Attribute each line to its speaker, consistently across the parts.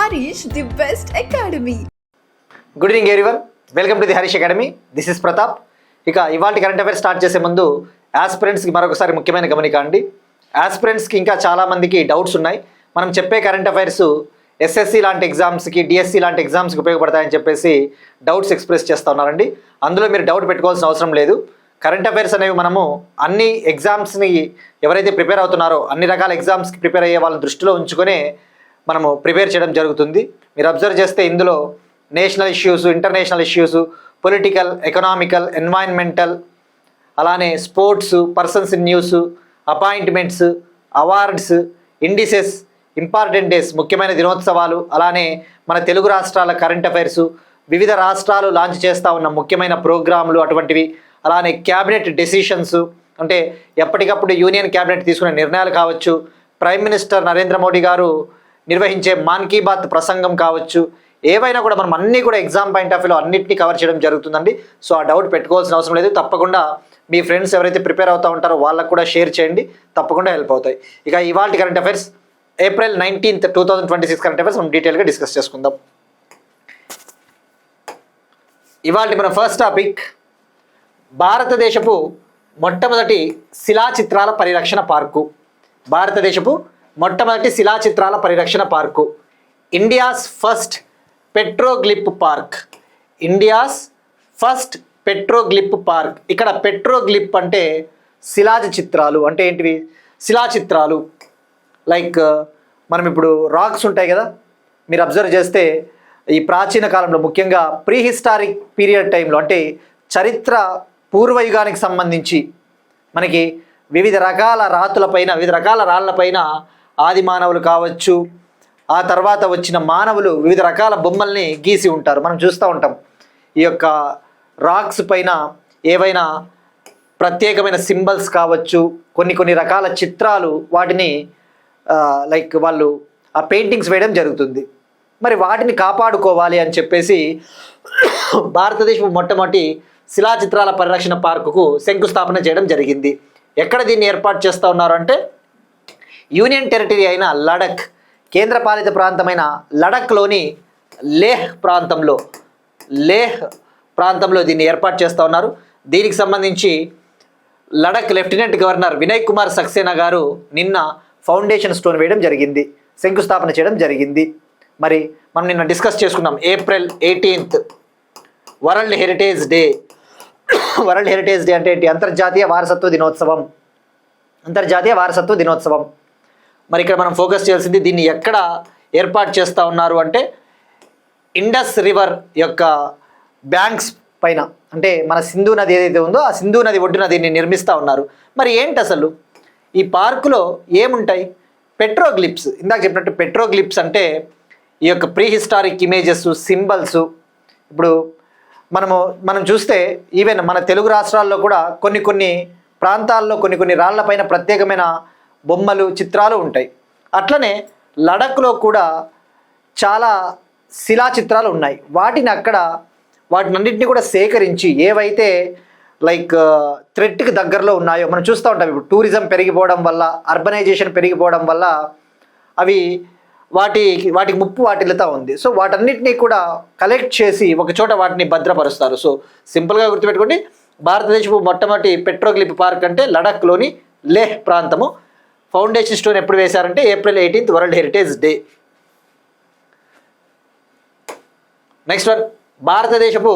Speaker 1: Harish, the best academy.
Speaker 2: Good evening everyone, welcome to the Harish academy. This is Pratap. ఇక ఇవాళ current affairs start చేసే ముందు ఆస్పిరెంట్స్కి మరొకసారి ముఖ్యమైన గమనిక అండి. ఆస్పిరెంట్స్కి ఇంకా చాలామందికి డౌట్స్ ఉన్నాయి. మనం చెప్పే కరెంట్ అఫైర్స్ ఎస్ఎస్సి లాంటి ఎగ్జామ్స్కి, డిఎస్సి లాంటి ఎగ్జామ్స్కి ఉపయోగపడతాయని చెప్పేసి డౌట్స్ ఎక్స్ప్రెస్ చేస్తూ ఉన్నారండి. అందులో మీరు డౌట్ పెట్టుకోవాల్సిన అవసరం లేదు. కరెంట్ అఫైర్స్ అనేవి మనము అన్ని ఎగ్జామ్స్ని ఎవరైతే ప్రిపేర్ అవుతున్నారో అన్ని రకాల ఎగ్జామ్స్కి ప్రిపేర్ అయ్యే వాళ్ళని దృష్టిలో ఉంచుకొనే మనము ప్రిపేర్ చేయడం జరుగుతుంది. మీరు అబ్జర్వ్ చేస్తే ఇందులో national issues, international issues, political, economical, environmental, అలానే sports, persons in news, appointments, awards, indices, important days, ముఖ్యమైన దినోత్సవాలు, అలానే మన తెలుగు రాష్ట్రాల కరెంట్ అఫైర్స్, వివిధ రాష్ట్రాలు లాంచ్ చేస్తూ ఉన్న ముఖ్యమైన ప్రోగ్రాంలు అటువంటివి, అలానే క్యాబినెట్ డెసిషన్స్ అంటే ఎప్పటికప్పుడు యూనియన్ క్యాబినెట్ తీసుకునే నిర్ణయాలు కావచ్చు, ప్రైమ్ మినిస్టర్ నరేంద్ర మోడీ గారు నిర్వహించే మాన్ కీ బాత్ ప్రసంగం కావచ్చు, ఏవైనా కూడా మనం అన్నీ కూడా ఎగ్జామ్ పాయింట్ ఆఫ్ వ్యూలో అన్నింటినీ కవర్ చేయడం జరుగుతుందండి. సో ఆ డౌట్ పెట్టుకోవాల్సిన అవసరం లేదు. తప్పకుండా మీ ఫ్రెండ్స్ ఎవరైతే ప్రిపేర్ అవుతూ ఉంటారో వాళ్ళకు కూడా షేర్ చేయండి, తప్పకుండా హెల్ప్ అవుతాయి. ఇక ఇవాళ current affairs April 19th, 2026 current affairs మనం డీటెయిల్గా డిస్కస్ చేసుకుందాం. ఇవాళ మన ఫస్ట్ టాపిక్ భారతదేశపు మొట్టమొదటి శిలాచిత్రాల పరిరక్షణ పార్కు. భారతదేశపు మొట్టమొదటి శిలాచిత్రాల పరిరక్షణ park, India's first petroglyph park. India's first petroglyph park. ఇక్కడ పెట్రోగ్లిఫ్ అంటే శిలాజ చిత్రాలు అంటే ఏంటివి? శిలాచిత్రాలు లైక్ మనం ఇప్పుడు రాక్స్ ఉంటాయి కదా, మీరు అబ్జర్వ్ చేస్తే ఈ ప్రాచీన కాలంలో ముఖ్యంగా ప్రీహిస్టారిక్ పీరియడ్ టైంలో అంటే చరిత్ర పూర్వయుగానికి సంబంధించి మనకి వివిధ రకాల రాతులపైన, వివిధ రకాల రాళ్లపైన ఆది మానవులు కావచ్చు, ఆ తర్వాత వచ్చిన మానవులు వివిధ రకాల బొమ్మల్ని గీసి ఉంటారు. మనం చూస్తూ ఉంటాం. ఈ యొక్క రాక్స్ పైన ఏవైనా ప్రత్యేకమైన సింబల్స్ కావచ్చు, కొన్ని రకాల చిత్రాలు, వాటిని లైక్ వాళ్ళు ఆ పెయింటింగ్స్ వేయడం జరుగుతుంది. మరి వాటిని కాపాడుకోవాలి అని చెప్పేసి భారతదేశం మొట్టమొదటి శిలాచిత్రాల పరిరక్షణ పార్కుకు శంకుస్థాపన చేయడం జరిగింది. ఎక్కడ దీన్ని ఏర్పాటు చేస్తూ ఉన్నారు అంటే యూనియన్ టెరిటరీ అయిన లడఖ్, కేంద్రపాలిత ప్రాంతమైన లడఖ్లోని లేహ్ ప్రాంతంలో దీన్ని ఏర్పాటు చేస్తూ ఉన్నారు. దీనికి సంబంధించి లడఖ్ లెఫ్టినెంట్ గవర్నర్ వినయ్ కుమార్ సక్సేనా గారు నిన్న ఫౌండేషన్ స్టోన్ వేయడం జరిగింది, శంకుస్థాపన చేయడం జరిగింది. మరి మనం నిన్న డిస్కస్ చేసుకున్నాం. April 18th world heritage day. World heritage day అంటే ఏంటి? అంతర్జాతీయ వారసత్వ దినోత్సవం. అంతర్జాతీయ వారసత్వ దినోత్సవం. మరి ఇక్కడ మనం ఫోకస్ చేయాల్సింది దీన్ని ఎక్కడ ఏర్పాటు చేస్తూ ఉన్నారు అంటే ఇండస్ రివర్ యొక్క బ్యాంక్స్ పైన, అంటే మన సింధు నది ఏదైతే ఉందో ఆ సింధు నది ఒడ్డున దీన్ని నిర్మిస్తూ ఉన్నారు. మరి ఏంటి అసలు ఈ పార్కులో ఏముంటాయి? పెట్రోగ్లిఫ్స్. ఇందాక చెప్పినట్టు పెట్రోగ్లిఫ్స్ అంటే ఈ యొక్క ప్రీహిస్టారిక్ ఇమేజెస్, సింబల్స్. ఇప్పుడు మనం చూస్తే ఈవెన్ మన తెలుగు రాష్ట్రాల్లో కూడా కొన్ని ప్రాంతాల్లో కొన్ని రాళ్లపైన ప్రత్యేకమైన బొమ్మలు, చిత్రాలు ఉంటాయి. అట్లనే లడఖ్లో కూడా చాలా శిలా చిత్రాలు ఉన్నాయి. వాటినన్నింటినీ కూడా సేకరించి ఏవైతే లైక్ థ్రెట్కి దగ్గరలో ఉన్నాయో మనం చూస్తూ ఉంటాం. ఇప్పుడు టూరిజం పెరిగిపోవడం వల్ల, అర్బనైజేషన్ పెరిగిపోవడం వల్ల అవి వాటికి ముప్పు వాటిల్లుతూ ఉంది. సో వాటన్నిటినీ కూడా కలెక్ట్ చేసి ఒక చోట వాటిని భద్రపరుస్తారు. సో సింపుల్గా గుర్తుపెట్టుకోండి, భారతదేశపు మొట్టమొదటి పెట్రోగ్లిఫ్ పార్క్ అంటే లడఖ్లోని లేహ్ ప్రాంతము. ఫౌండేషన్ స్టోన్ ఎప్పుడు వేశారంటే April 18th world heritage day. Next one, భారతదేశపు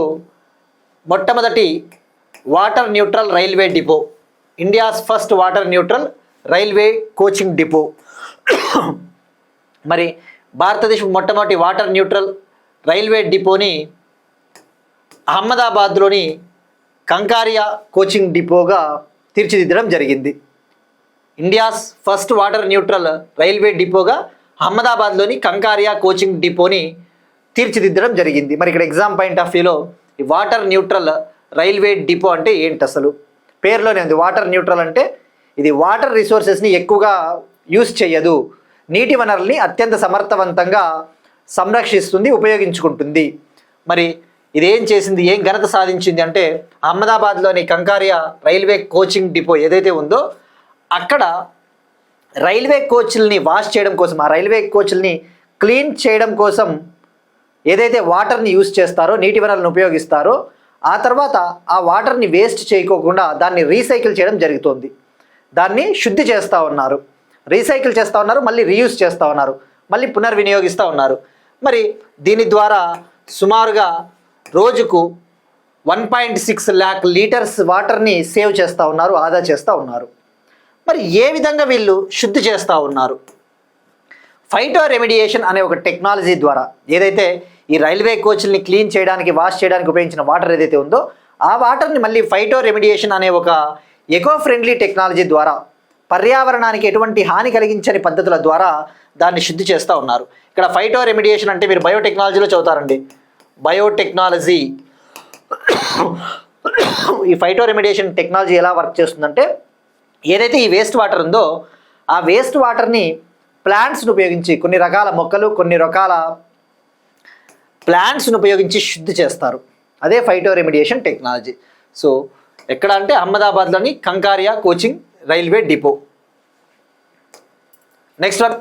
Speaker 2: మొట్టమొదటి water neutral railway depot. India's first water neutral railway coaching depot. మరి భారతదేశం మొట్టమొదటి వాటర్ న్యూట్రల్ రైల్వే డిపోని అహ్మదాబాద్లోని కంకారియా కోచింగ్ డిపోగా తీర్చిదిద్దడం జరిగింది. India's first water neutral railway డిపోగా అహ్మదాబాద్లోని కంకారియా కోచింగ్ డిపోని తీర్చిదిద్దడం జరిగింది. మరి ఇక్కడ ఎగ్జామ్ పాయింట్ ఆఫ్ వ్యూలో ఈ వాటర్ న్యూట్రల్ రైల్వే డిపో అంటే ఏంటి? అసలు పేరులోనే ఉంది. వాటర్ న్యూట్రల్ అంటే ఇది వాటర్ రిసోర్సెస్ని ఎక్కువగా యూజ్ చేయదు, నీటి వనరుల్ని అత్యంత సమర్థవంతంగా సంరక్షిస్తుంది, ఉపయోగించుకుంటుంది. మరి ఇదేం చేసింది, ఏం ఘనత సాధించింది అంటే అహ్మదాబాద్లోని కంకారియా రైల్వే కోచింగ్ డిపో ఏదైతే ఉందో అక్కడ రైల్వే కోచ్ల్ని వాష్ చేయడం కోసం, ఆ రైల్వే కోచ్ల్ని క్లీన్ చేయడం కోసం ఏదైతే వాటర్ని యూజ్ చేస్తారో, నీటి వనరులను ఉపయోగిస్తారో, ఆ తర్వాత ఆ వాటర్ని వేస్ట్ చేయకోకుండా దాన్ని రీసైకిల్ చేయడం జరుగుతుంది. దాన్ని శుద్ధి చేస్తూ ఉన్నారు, రీసైకిల్ చేస్తూ ఉన్నారు, మళ్ళీ రీయూజ్ చేస్తూ ఉన్నారు, మళ్ళీ పునర్వినియోగిస్తూ ఉన్నారు. మరి దీని ద్వారా సుమారుగా రోజుకు 1.6 lakh లీటర్స్ వాటర్ని సేవ్ చేస్తూ ఉన్నారు, ఆదా చేస్తూ ఉన్నారు. మరి ఏ విధంగా వీళ్ళు శుద్ధి చేస్తూ ఉన్నారు? ఫైటో రెమిడియేషన్ అనే ఒక టెక్నాలజీ ద్వారా ఏదైతే ఈ రైల్వే కోచ్ల్ని క్లీన్ చేయడానికి, వాష్ చేయడానికి ఉపయోగించిన వాటర్ ఏదైతే ఉందో ఆ వాటర్ని మళ్ళీ ఫైటో రెమిడియేషన్ అనే ఒక ఎకో ఫ్రెండ్లీ టెక్నాలజీ ద్వారా, పర్యావరణానికి ఎటువంటి హాని కలిగించని పద్ధతుల ద్వారా దాన్ని శుద్ధి చేస్తూ ఉన్నారు. ఇక్కడ ఫైటో రెమిడియేషన్ అంటే మీరు బయోటెక్నాలజీలో చదువుతారండి. బయోటెక్నాలజీ, ఈ ఫైటో రెమిడియేషన్ టెక్నాలజీ ఎలా వర్క్ చేస్తుందంటే ఏదైతే ఈ వేస్ట్ వాటర్ ఉందో ఆ వేస్ట్ వాటర్ని ప్లాంట్స్ను ఉపయోగించి, కొన్ని రకాల మొక్కలు, కొన్ని రకాల ప్లాంట్స్ను ఉపయోగించి శుద్ధి చేస్తారు. అదే ఫైటో రెమిడియేషన్ టెక్నాలజీ. సో ఎక్కడ అంటే అహ్మదాబాద్లోని Kankaria coaching railway depot. Next one,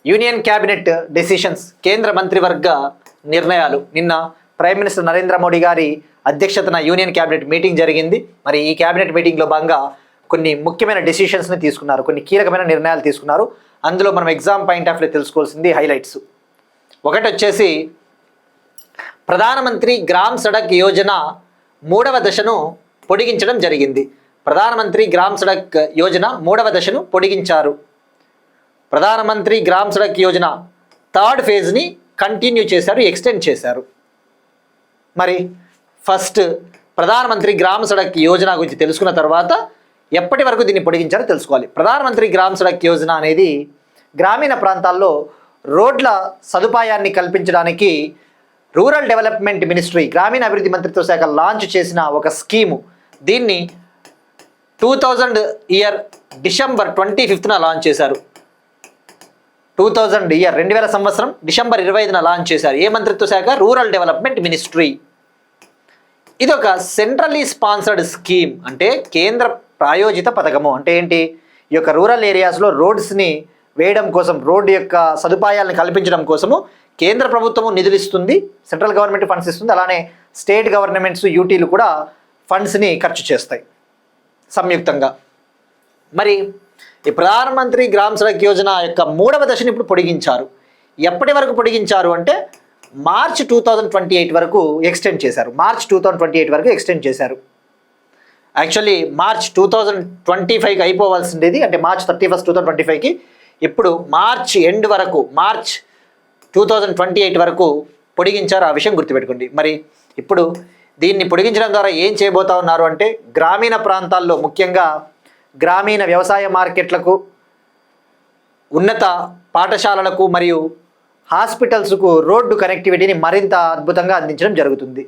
Speaker 2: union cabinet decisions, కేంద్ర మంత్రివర్గ నిర్ణయాలు. నిన్న ప్రైమ్ మినిస్టర్ నరేంద్ర మోడీ గారి అధ్యక్షతన యూనియన్ క్యాబినెట్ మీటింగ్ జరిగింది. మరి ఈ క్యాబినెట్ మీటింగ్లో భాగంగా కొన్ని ముఖ్యమైన డెసిషన్స్ని తీసుకున్నారు, కొన్ని కీలకమైన నిర్ణయాలు తీసుకున్నారు. అందులో మనం ఎగ్జామ్ పాయింట్ ఆఫ్ వ్యూ తెలుసుకోవాల్సింది హైలైట్స్. ఒకటి వచ్చేసి ప్రధానమంత్రి గ్రామ్ సడక్ యోజన 3వ దశను పొడిగించడం జరిగింది. ప్రధానమంత్రి గ్రామ్ సడక్ యోజన 3వ దశను పొడిగించారు. ప్రధానమంత్రి గ్రామ్ సడక్ యోజన 3rd ఫేజ్ని కంటిన్యూ చేశారు, ఎక్స్టెండ్ చేశారు. మరి ఫస్ట్ ప్రధానమంత్రి గ్రామ సడక్ యోజన గురించి తెలుసుకున్న తర్వాత ఎప్పటి వరకు దీన్ని పొడిగించారో తెలుసుకోవాలి. ప్రధానమంత్రి గ్రామ సడక్ యోజన అనేది గ్రామీణ ప్రాంతాల్లో రోడ్ల సదుపాయాన్ని కల్పించడానికి రూరల్ డెవలప్మెంట్ మినిస్ట్రీ, గ్రామీణ అభివృద్ధి మంత్రిత్వ శాఖ లాంచ్ చేసిన ఒక స్కీము. దీన్ని 2000 డిసెంబర్ 25న లాంచ్ చేశారు. 2000 సంవత్సరం డిసెంబర్ 25న లాంచ్ చేశారు. ఏ మంత్రిత్వ శాఖ? Rural development ministry. ఇది ఒక సెంట్రల్లీ స్పాన్సర్డ్ స్కీమ్, అంటే కేంద్ర ప్రాయోజిత పథకము. అంటే ఏంటి? ఈ యొక్క రూరల్ ఏరియాస్లో రోడ్స్ని వేయడం కోసం, రోడ్డు యొక్క సదుపాయాలను కల్పించడం కోసము కేంద్ర ప్రభుత్వము నిధులు ఇస్తుంది, సెంట్రల్ గవర్నమెంట్ ఫండ్స్ ఇస్తుంది, అలానే స్టేట్ గవర్నమెంట్స్, యూటీలు కూడా ఫండ్స్ని ఖర్చు చేస్తాయి సంయుక్తంగా. మరి ఈ ప్రధానమంత్రి గ్రామ సడక్ యోజన యొక్క 3వ దశను ఇప్పుడు పొడిగించారు. ఎప్పటి వరకు పొడిగించారు అంటే మార్చ్ 2028 వరకు ఎక్స్టెండ్ చేశారు. మార్చ్ 2028 వరకు ఎక్స్టెండ్ చేశారు. యాక్చువల్లీ మార్చ్ 2025కి అయిపోవాల్సిండేది, అంటే మార్చ్ 31, 2025కి. ఇప్పుడు మార్చ్ ఎండ్ వరకు, మార్చ్ 2028 వరకు పొడిగించారు. ఆ విషయం గుర్తుపెట్టుకోండి. మరి ఇప్పుడు దీన్ని పొడిగించడం ద్వారా ఏం చేయబోతా ఉన్నారు అంటే గ్రామీణ ప్రాంతాల్లో, ముఖ్యంగా గ్రామీణ వ్యవసాయ మార్కెట్లకు, ఉన్నత పాఠశాలలకు మరియు హాస్పిటల్స్కు రోడ్డు కనెక్టివిటీని మరింత అద్భుతంగా అందించడం జరుగుతుంది.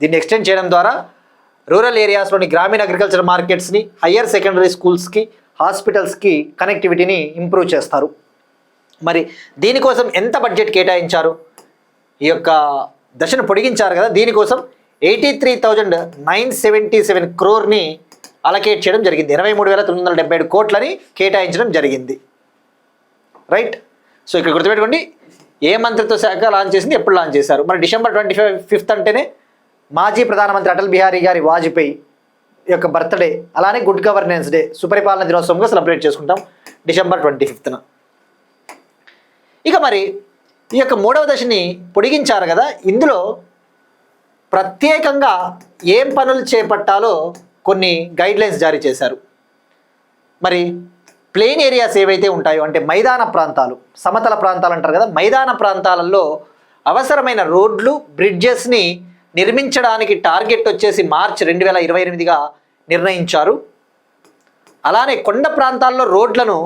Speaker 2: దీన్ని ఎక్స్టెండ్ చేయడం ద్వారా రూరల్ ఏరియాస్లోని గ్రామీణ అగ్రికల్చర్ మార్కెట్స్ని, హయ్యర్ సెకండరీ స్కూల్స్కి, హాస్పిటల్స్కి కనెక్టివిటీని ఇంప్రూవ్ చేస్తారు. మరి దీనికోసం ఎంత బడ్జెట్ కేటాయించారు? ఈ యొక్క దశను పొడిగించారు కదా, దీనికోసం 83,977 crore అలకేట్ చేయడం జరిగింది. 23,977 కోట్లని కేటాయించడం జరిగింది. రైట్. సో ఇక్కడ గుర్తుపెట్టుకోండి, ఏ మంత్రిత్వ శాఖ లాంచ్ చేసింది, ఎప్పుడు లాంచ్ చేశారు. మరి డిసెంబర్ 25 అంటేనే మాజీ ప్రధానమంత్రి అటల్ బిహారీ గారి వాజ్పేయి యొక్క బర్త్డే, అలానే గుడ్ గవర్నెన్స్ డే, సుపరిపాలన దినోత్సవంగా సెలబ్రేట్ చేసుకుంటాం డిసెంబర్ 25న. ఇక మరి ఈ యొక్క 3వ దశని పొడిగించారు కదా, ఇందులో ప్రత్యేకంగా ఏం పనులు చేపట్టాలో కొన్ని గైడ్లైన్స్ జారీ చేశారు. మరి ప్లెయిన్ ఏరియాస్ ఏవైతే ఉంటాయో, అంటే మైదాన ప్రాంతాలు, సమతల ప్రాంతాలు అంటారు కదా, మైదాన ప్రాంతాలలో అవసరమైన రోడ్లు, బ్రిడ్జెస్ని నిర్మించడానికి టార్గెట్ వచ్చేసి మార్చ్ 2028గా నిర్ణయించారు. అలానే కొండ ప్రాంతాల్లో రోడ్లను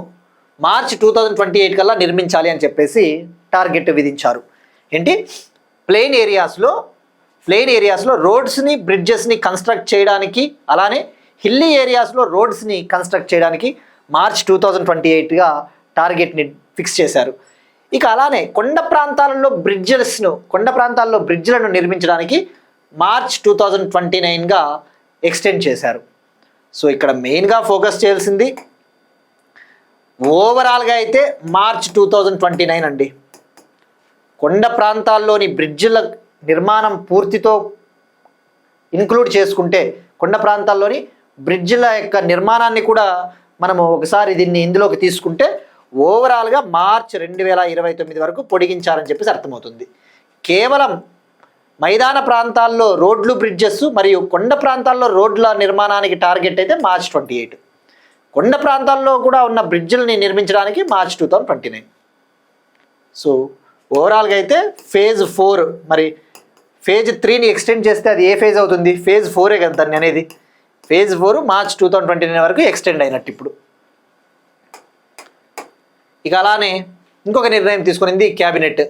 Speaker 2: మార్చ్ 2028 కల్లా నిర్మించాలి అని చెప్పేసి టార్గెట్ విధించారు. ఏంటి? ప్లెయిన్ ఏరియాస్లో రోడ్స్ని, బ్రిడ్జెస్ని కన్స్ట్రక్ట్ చేయడానికి, అలానే హిల్లీ ఏరియాస్లో రోడ్స్ని కన్స్ట్రక్ట్ చేయడానికి మార్చ్ 2028గా టార్గెట్ని ఫిక్స్ చేశారు. ఇక అలానే కొండ ప్రాంతాల్లో బ్రిడ్జ్లను నిర్మించడానికి మార్చ్ 2029గా ఎక్స్టెండ్ చేశారు. సో ఇక్కడ మెయిన్గా ఫోకస్ చేయాల్సింది ఓవరాల్గా అయితే మార్చ్ 2029 అండి. కొండ ప్రాంతాల్లోని బ్రిడ్జిల నిర్మాణం పూర్తితో ఇంక్లూడ్ చేసుకుంటే కొండ ప్రాంతాల్లోని బ్రిడ్జిల యొక్క నిర్మాణాన్ని కూడా మనము ఒకసారి దీన్ని ఇందులోకి తీసుకుంటే ఓవరాల్గా మార్చ్ 2029 వరకు పొడిగించారని చెప్పేసి అర్థమవుతుంది. కేవలం మైదాన ప్రాంతాల్లో రోడ్లు బ్రిడ్జెస్ మరియు కొండ ప్రాంతాల్లో రోడ్ల నిర్మాణానికి టార్గెట్ అయితే మార్చ్ 28. కొండ ప్రాంతాల్లో కూడా ఉన్న బ్రిడ్జిల్ని నిర్మించడానికి మార్చ్ 2029. సో ఓవరాల్గా అయితే ఫేజ్ 4 మరి ఫేజ్ 3ని ఎక్స్టెండ్ చేస్తే అది ఏ ఫేజ్ అవుతుంది? ఫేజ్ 4 కదా దాన్ని అనేది. ఫేజ్ 4 మార్చ్ 2029 వరకు ఎక్స్టెండ్ అయినట్టు ఇప్పుడు. ఇక అలానే ఇంకొక నిర్ణయం తీసుకునింది క్యాబినెట్.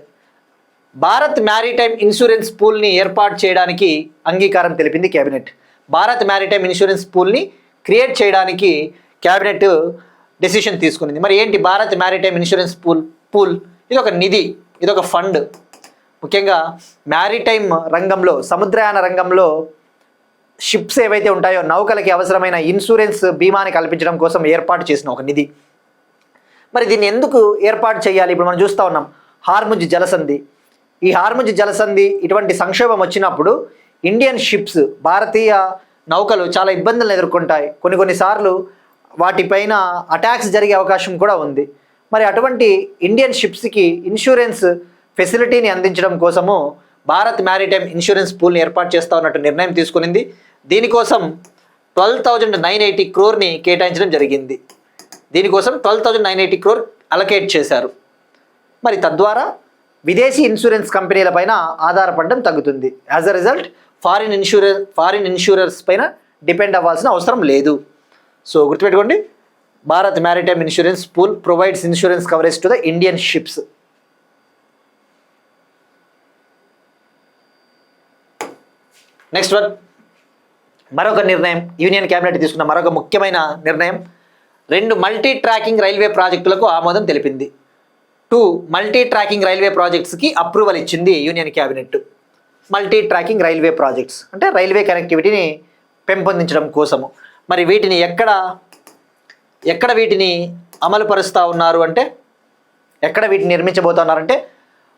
Speaker 2: భారత్ మ్యారిటైమ్ ఇన్సూరెన్స్ పూల్ని ఏర్పాటు చేయడానికి అంగీకారం తెలిపింది క్యాబినెట్. భారత్ మ్యారిటైమ్ ఇన్సూరెన్స్ పూల్ని క్రియేట్ చేయడానికి క్యాబినెట్ డెసిషన్ తీసుకునింది. మరి ఏంటి భారత్ మ్యారిటైమ్ ఇన్సూరెన్స్ పూల్? ఇది ఒక నిధి, ఇది ఒక ఫండ్. ముఖ్యంగా మ్యారిటైమ్ రంగంలో, సముద్రయాన రంగంలో షిప్స్ ఏవైతే ఉంటాయో నౌకలకి అవసరమైన ఇన్సూరెన్స్ బీమాని కల్పించడం కోసం ఏర్పాటు చేసిన ఒక నిధి. మరి దీన్ని ఎందుకు ఏర్పాటు చేయాలి? ఇప్పుడు మనం చూస్తూ ఉన్నాం హార్ముజ్ జలసంధి. ఈ హార్ముజ్ జలసంధి ఇటువంటి సంక్షోభం వచ్చినప్పుడు ఇండియన్ షిప్స్, భారతీయ నౌకలు చాలా ఇబ్బందులను ఎదుర్కొంటాయి. కొన్నిసార్లు వాటిపైన అటాక్స్ జరిగే అవకాశం కూడా ఉంది. మరి అటువంటి ఇండియన్ షిప్స్కి ఇన్సూరెన్స్ ఫెసిలిటీని అందించడం కోసము భారత్ మ్యారిటైమ్ ఇన్సూరెన్స్ పూల్ని ఏర్పాటు చేస్తా ఉన్నట్టు నిర్ణయం తీసుకునింది. దీనికోసం 12,980 crore కేటాయించడం జరిగింది. దీనికోసం 12,980 crore అలకేట్ చేశారు. మరి తద్వారా విదేశీ ఇన్సూరెన్స్ కంపెనీల పైన ఆధారపడడం తగ్గుతుంది. యాజ్ అ రిజల్ట్ ఫారిన్ ఇన్సూరర్స్ పైన డిపెండ్ అవ్వాల్సిన అవసరం లేదు. సో గుర్తుపెట్టుకోండి, Bharat maritime insurance pool provides insurance coverage to the Indian ships. Next one, మరొక నిర్ణయం యూనియన్ క్యాబినెట్ తీసుకున్న మరొక ముఖ్యమైన నిర్ణయం. 2 మల్టీ ట్రాకింగ్ రైల్వే ప్రాజెక్టులకు ఆమోదం తెలిపింది. 2 మల్టీ ట్రాకింగ్ రైల్వే ప్రాజెక్ట్స్కి అప్రూవల్ ఇచ్చింది union cabinet. Multi tracking railway projects అంటే రైల్వే కనెక్టివిటీని పెంపొందించడం కోసము. మరి వీటిని ఎక్కడ వీటిని అమలు పరుస్తూ ఉన్నారు అంటే, ఎక్కడ వీటిని నిర్మించబోతున్నారంటే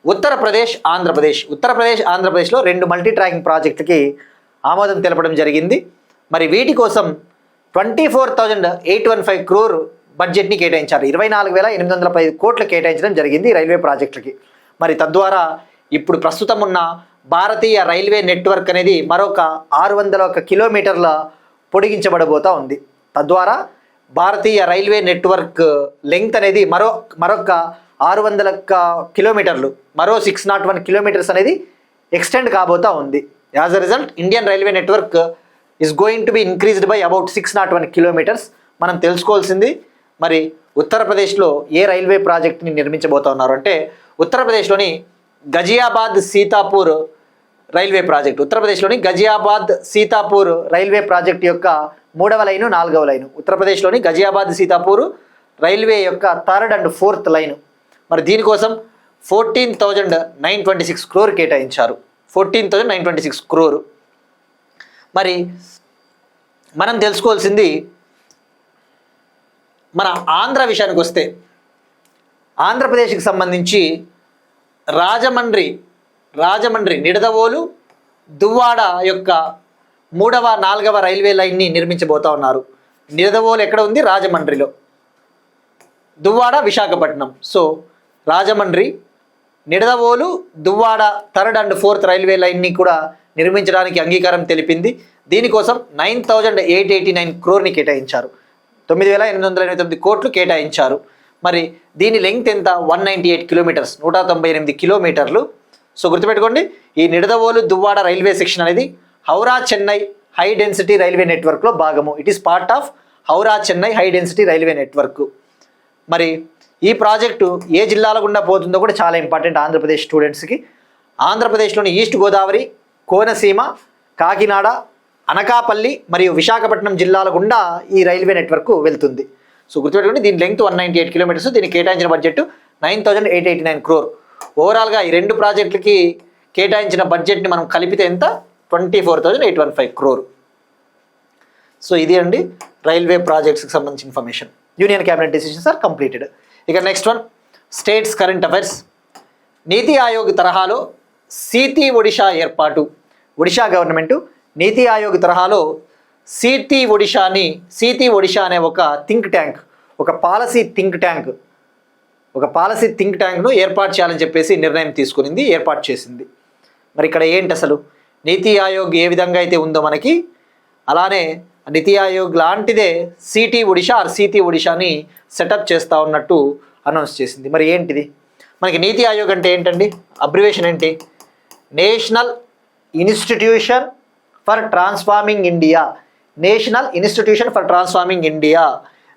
Speaker 2: ఉత్తరప్రదేశ్, ఆంధ్రప్రదేశ్లో 2 మల్టీ ట్రాకింగ్ ప్రాజెక్టులకి ఆమోదం తెలపడం జరిగింది. మరి వీటి కోసం 24,815 crore బడ్జెట్ని కేటాయించారు. 24,815 కోట్లు కేటాయించడం జరిగింది రైల్వే ప్రాజెక్టులకి. మరి తద్వారా ఇప్పుడు ప్రస్తుతం ఉన్న భారతీయ రైల్వే నెట్వర్క్ అనేది మరొక 601 కిలోమీటర్ల పొడిగించబడబోతూ ఉంది. తద్వారా భారతీయ రైల్వే నెట్వర్క్ లెంగ్త్ అనేది మరొక 600 కిలోమీటర్లు, మరో 601 కిలోమీటర్స్ అనేది ఎక్స్టెండ్ కాబోతూ ఉంది. As a result Indian railway network is going to be increased by about 601 kilometres. మనం తెలుసుకోవాల్సింది, మరి ఉత్తరప్రదేశ్లో ఏ రైల్వే ప్రాజెక్ట్ని నిర్మించబోతా ఉన్నారు అంటే ఉత్తరప్రదేశ్లోని గజియాబాద్ సీతాపూర్ రైల్వే ప్రాజెక్ట్. ఉత్తరప్రదేశ్లోని గజియాబాద్ సీతాపూర్ రైల్వే ప్రాజెక్ట్ యొక్క 3వ లైను, 4వ లైను. ఉత్తరప్రదేశ్లోని గజియాబాద్ సీతాపూర్ రైల్వే యొక్క 3rd and 4th లైను. మరి దీనికోసం 14,926 crore కేటాయించారు. 14,926 crore. మరి మనం తెలుసుకోవాల్సింది, మన ఆంధ్ర విషయానికి వస్తే ఆంధ్రప్రదేశ్కి సంబంధించి రాజమండ్రి నిడదవోలు దువ్వాడ యొక్క 3వ, 4వ రైల్వే లైన్ని నిర్మించబోతా ఉన్నారు. నిడదవోలు ఎక్కడ ఉంది? రాజమండ్రిలో. Duvvada Visakhapatnam. So Rajahmundry, Nidadavolu, Duvvada 3rd and 4th railway లైన్ని కూడా నిర్మించడానికి అంగీకారం తెలిపింది. దీనికోసం 9,889 crore కేటాయించారు. 9,889 కోట్లు కేటాయించారు. మరి దీని లెంగ్త్ ఎంత? 198 కిలోమీటర్స్, 198 కిలోమీటర్లు. సో గుర్తుపెట్టుకోండి, ఈ నిడదవోలు దువ్వాడ రైల్వే సెక్షన్ అనేది Howrah Chennai high density railway నెట్వర్క్లో భాగము. It is part of Howrah Chennai high density railway network. మరి ఈ ప్రాజెక్టు ఏ జిల్లాల గుండా పోతుందో కూడా చాలా ఇంపార్టెంట్ ఆంధ్రప్రదేశ్ స్టూడెంట్స్కి. ఆంధ్రప్రదేశ్లోని ఈస్ట్ గోదావరి, కోనసీమ, కాకినాడ, అనకాపల్లి మరియు విశాఖపట్నం జిల్లాల గుండా ఈ రైల్వే నెట్వర్క్ వెళ్తుంది. సో గుర్తుపెట్టుకోండి, దీని లెంగ్త్ 198 కిలోమీటర్స్. దీనికి కేటాయించిన బడ్జెట్ 9,889 crore. ఓవరాల్గా ఈ 2 ప్రాజెక్టులకి కేటాయించిన బడ్జెట్ని మనం కలిపితే ఎంత? 24,815 crore. సో ఇది అండి రైల్వే ప్రాజెక్ట్స్కి సంబంధించిన information. Union cabinet decisions are completed. ఇక next one, states current affairs. NITI Aayog తరహాలో సీటీ ఒడిషా ఏర్పాటు. ఒడిషా గవర్నమెంటు నీతి ఆయోగ్ తరహాలో సీటీ ఒడిషా అనే ఒక థింక్ ట్యాంక్, ఒక పాలసీ థింక్ ట్యాంక్ను ఏర్పాటు చేయాలని చెప్పేసి నిర్ణయం తీసుకునింది, ఏర్పాటు చేసింది. మరి ఇక్కడ ఏంటి అసలు నీతి ఆయోగ్ ఏ విధంగా అయితే ఉందో మనకి, అలానే నీతి ఆయోగ్ లాంటిదే సీటీ ఒడిషాని సెటప్ చేస్తూ ఉన్నట్టు అనౌన్స్ చేసింది. మరి ఏంటిది మనకి నీతి ఆయోగ్ అంటే ఏంటండి? అబ్రివేషన్ ఏంటి? National institution for transforming India.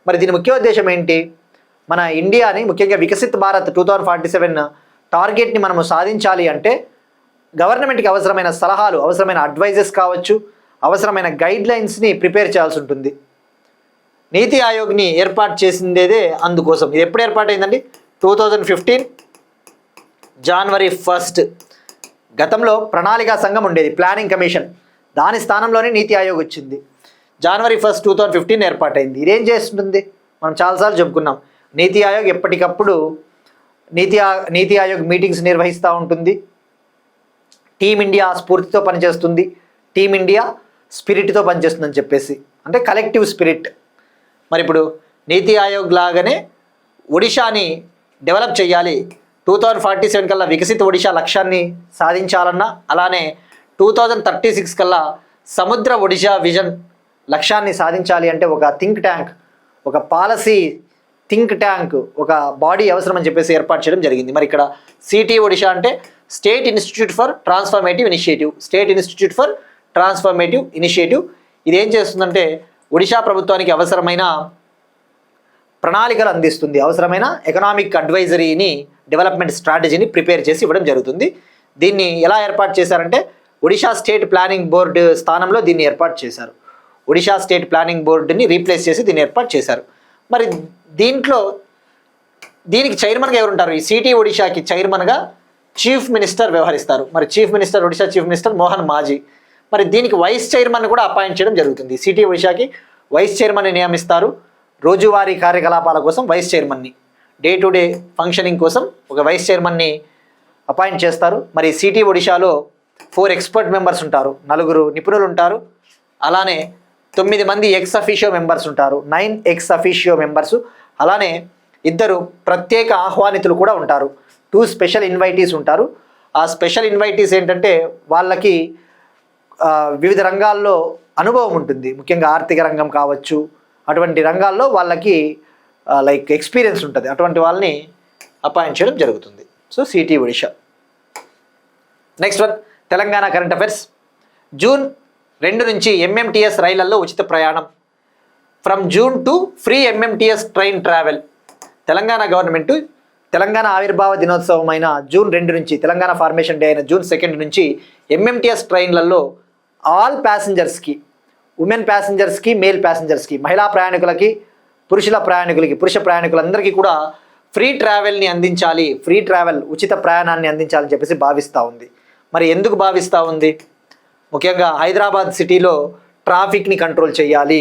Speaker 2: మరి దీని ముఖ్య ఉద్దేశం ఏంటి? మన ఇండియాని ముఖ్యంగా వికసిత్ భారత్ 2047 టార్గెట్ని మనము సాధించాలి అంటే గవర్నమెంట్కి అవసరమైన సలహాలు, అవసరమైన అడ్వైజెస్ కావచ్చు, అవసరమైన గైడ్ లైన్స్ని ప్రిపేర్ చేయాల్సి ఉంటుంది. నీతి ఆయోగ్ని ఏర్పాటు చేసిందేదే అందుకోసం. ఇది ఎప్పుడు ఏర్పాటైందండి? 2015 జనవరి 1. గతంలో ప్రణాళికా సంఘం ఉండేది, ప్లానింగ్ కమిషన్, దాని స్థానంలోనే నీతి ఆయోగ్ వచ్చింది. జనవరి 1, 2015 ఏర్పాటైంది. ఇదేం చేస్తుంది? మనం చాలాసార్లు చెప్పుకున్నాం, నీతి ఆయోగ్ ఎప్పటికప్పుడు నీతి ఆయోగ్ మీటింగ్స్ నిర్వహిస్తూ ఉంటుంది. టీమిండియా స్ఫూర్తితో పనిచేస్తుంది, టీమిండియా స్పిరిట్తో పనిచేస్తుందని చెప్పేసి, అంటే కలెక్టివ్ స్పిరిట్. మరి ఇప్పుడు నీతి ఆయోగ్ లాగానే ఒడిషాని డెవలప్ చేయాలి, 2047 కల్లా వికసిత ఒడిషా లక్ష్యాన్ని సాధించాలన్నా, అలానే 2036 కల్లా సముద్ర ఒడిషా విజన్ లక్ష్యాన్ని సాధించాలి అంటే ఒక థింక్ ట్యాంక్, ఒక పాలసీ థింక్ ట్యాంక్, ఒక బాడీ అవసరం అని చెప్పేసి ఏర్పాటు చేయడం జరిగింది. మరి ఇక్కడ సిటీ ఒడిషా అంటే state institute for transformative initiative. ఇది ఏం చేస్తుందంటే ఒడిషా ప్రభుత్వానికి అవసరమైన ప్రణాళికలు అందిస్తుంది, అవసరమైన ఎకనామిక్ అడ్వైజరీని, డెవలప్మెంట్ స్ట్రాటజీని ప్రిపేర్ చేసి ఇవ్వడం జరుగుతుంది. దీన్ని ఎలా ఏర్పాటు చేశారంటే ఒడిషా స్టేట్ ప్లానింగ్ బోర్డు స్థానంలో దీన్ని ఏర్పాటు చేశారు. ఒడిషా స్టేట్ ప్లానింగ్ బోర్డుని రీప్లేస్ చేసి దీన్ని ఏర్పాటు చేశారు. మరి దీనికి చైర్మన్గా ఎవరు ఉంటారు? ఈ సిటీ ఒడిషాకి చైర్మన్గా చీఫ్ మినిస్టర్ వ్యవహరిస్తారు. మరి ఒడిషా చీఫ్ మినిస్టర్ మోహన్ మాజీ. మరి దీనికి వైస్ చైర్మన్ కూడా అపాయింట్ చేయడం జరుగుతుంది. సిటీ ఒడిషాకి వైస్ చైర్మన్ని నియమిస్తారు. రోజువారీ కార్యకలాపాల కోసం వైస్ చైర్మన్ని, డే టు డే ఫంక్షనింగ్ కోసం ఒక వైస్ చైర్మన్ని అపాయింట్ చేస్తారు. మరి సిటీ ఒడిషాలో 4 ఎక్స్పర్ట్ మెంబర్స్ ఉంటారు, 9 నిపుణులు ఉంటారు, అలానే 9 మంది ఎక్స్ అఫీషియో మెంబర్స్ ఉంటారు, 9 ఎక్స్ అఫీషియో మెంబర్స్, అలానే 2 ప్రత్యేక ఆహ్వానితులు కూడా ఉంటారు, 2 స్పెషల్ ఇన్వైటీస్ ఉంటారు. ఆ స్పెషల్ ఇన్వైటీస్ ఏంటంటే వాళ్ళకి వివిధ రంగాల్లో అనుభవం ఉంటుంది, ముఖ్యంగా ఆర్థిక రంగం కావచ్చు, అటువంటి రంగాల్లో వాళ్ళకి ఎక్స్పీరియన్స్ ఉంటుంది, అటువంటి వాళ్ళని అపాయింట్ చేయడం జరుగుతుంది. So city Odisha. Next one, Telangana current affairs. June 2 నుంచి ఎంఎంటీఎస్ రైళ్లలో ఉచిత ప్రయాణం. From June to free MMTS train travel. Telangana government Telangana ఆవిర్భావ దినోత్సవం అయిన జూన్ 2 నుంచి, తెలంగాణ ఫార్మేషన్ డే అయిన జూన్ 2 నుంచి ఎంఎంటీఎస్ ట్రైన్లలో ఆల్ ప్యాసింజర్స్కి, ఉమెన్ ప్యాసింజర్స్కి, మేల్ ప్యాసింజర్స్కి, మహిళా ప్రయాణికులకి, పురుష ప్రయాణికులందరికీ కూడా ఫ్రీ ట్రావెల్ని అందించాలి, ఉచిత ప్రయాణాన్ని అందించాలని చెప్పేసి భావిస్తూ ఉంది. మరి ఎందుకు భావిస్తూ ఉంది? ముఖ్యంగా హైదరాబాద్ సిటీలో ట్రాఫిక్ని కంట్రోల్ చేయాలి,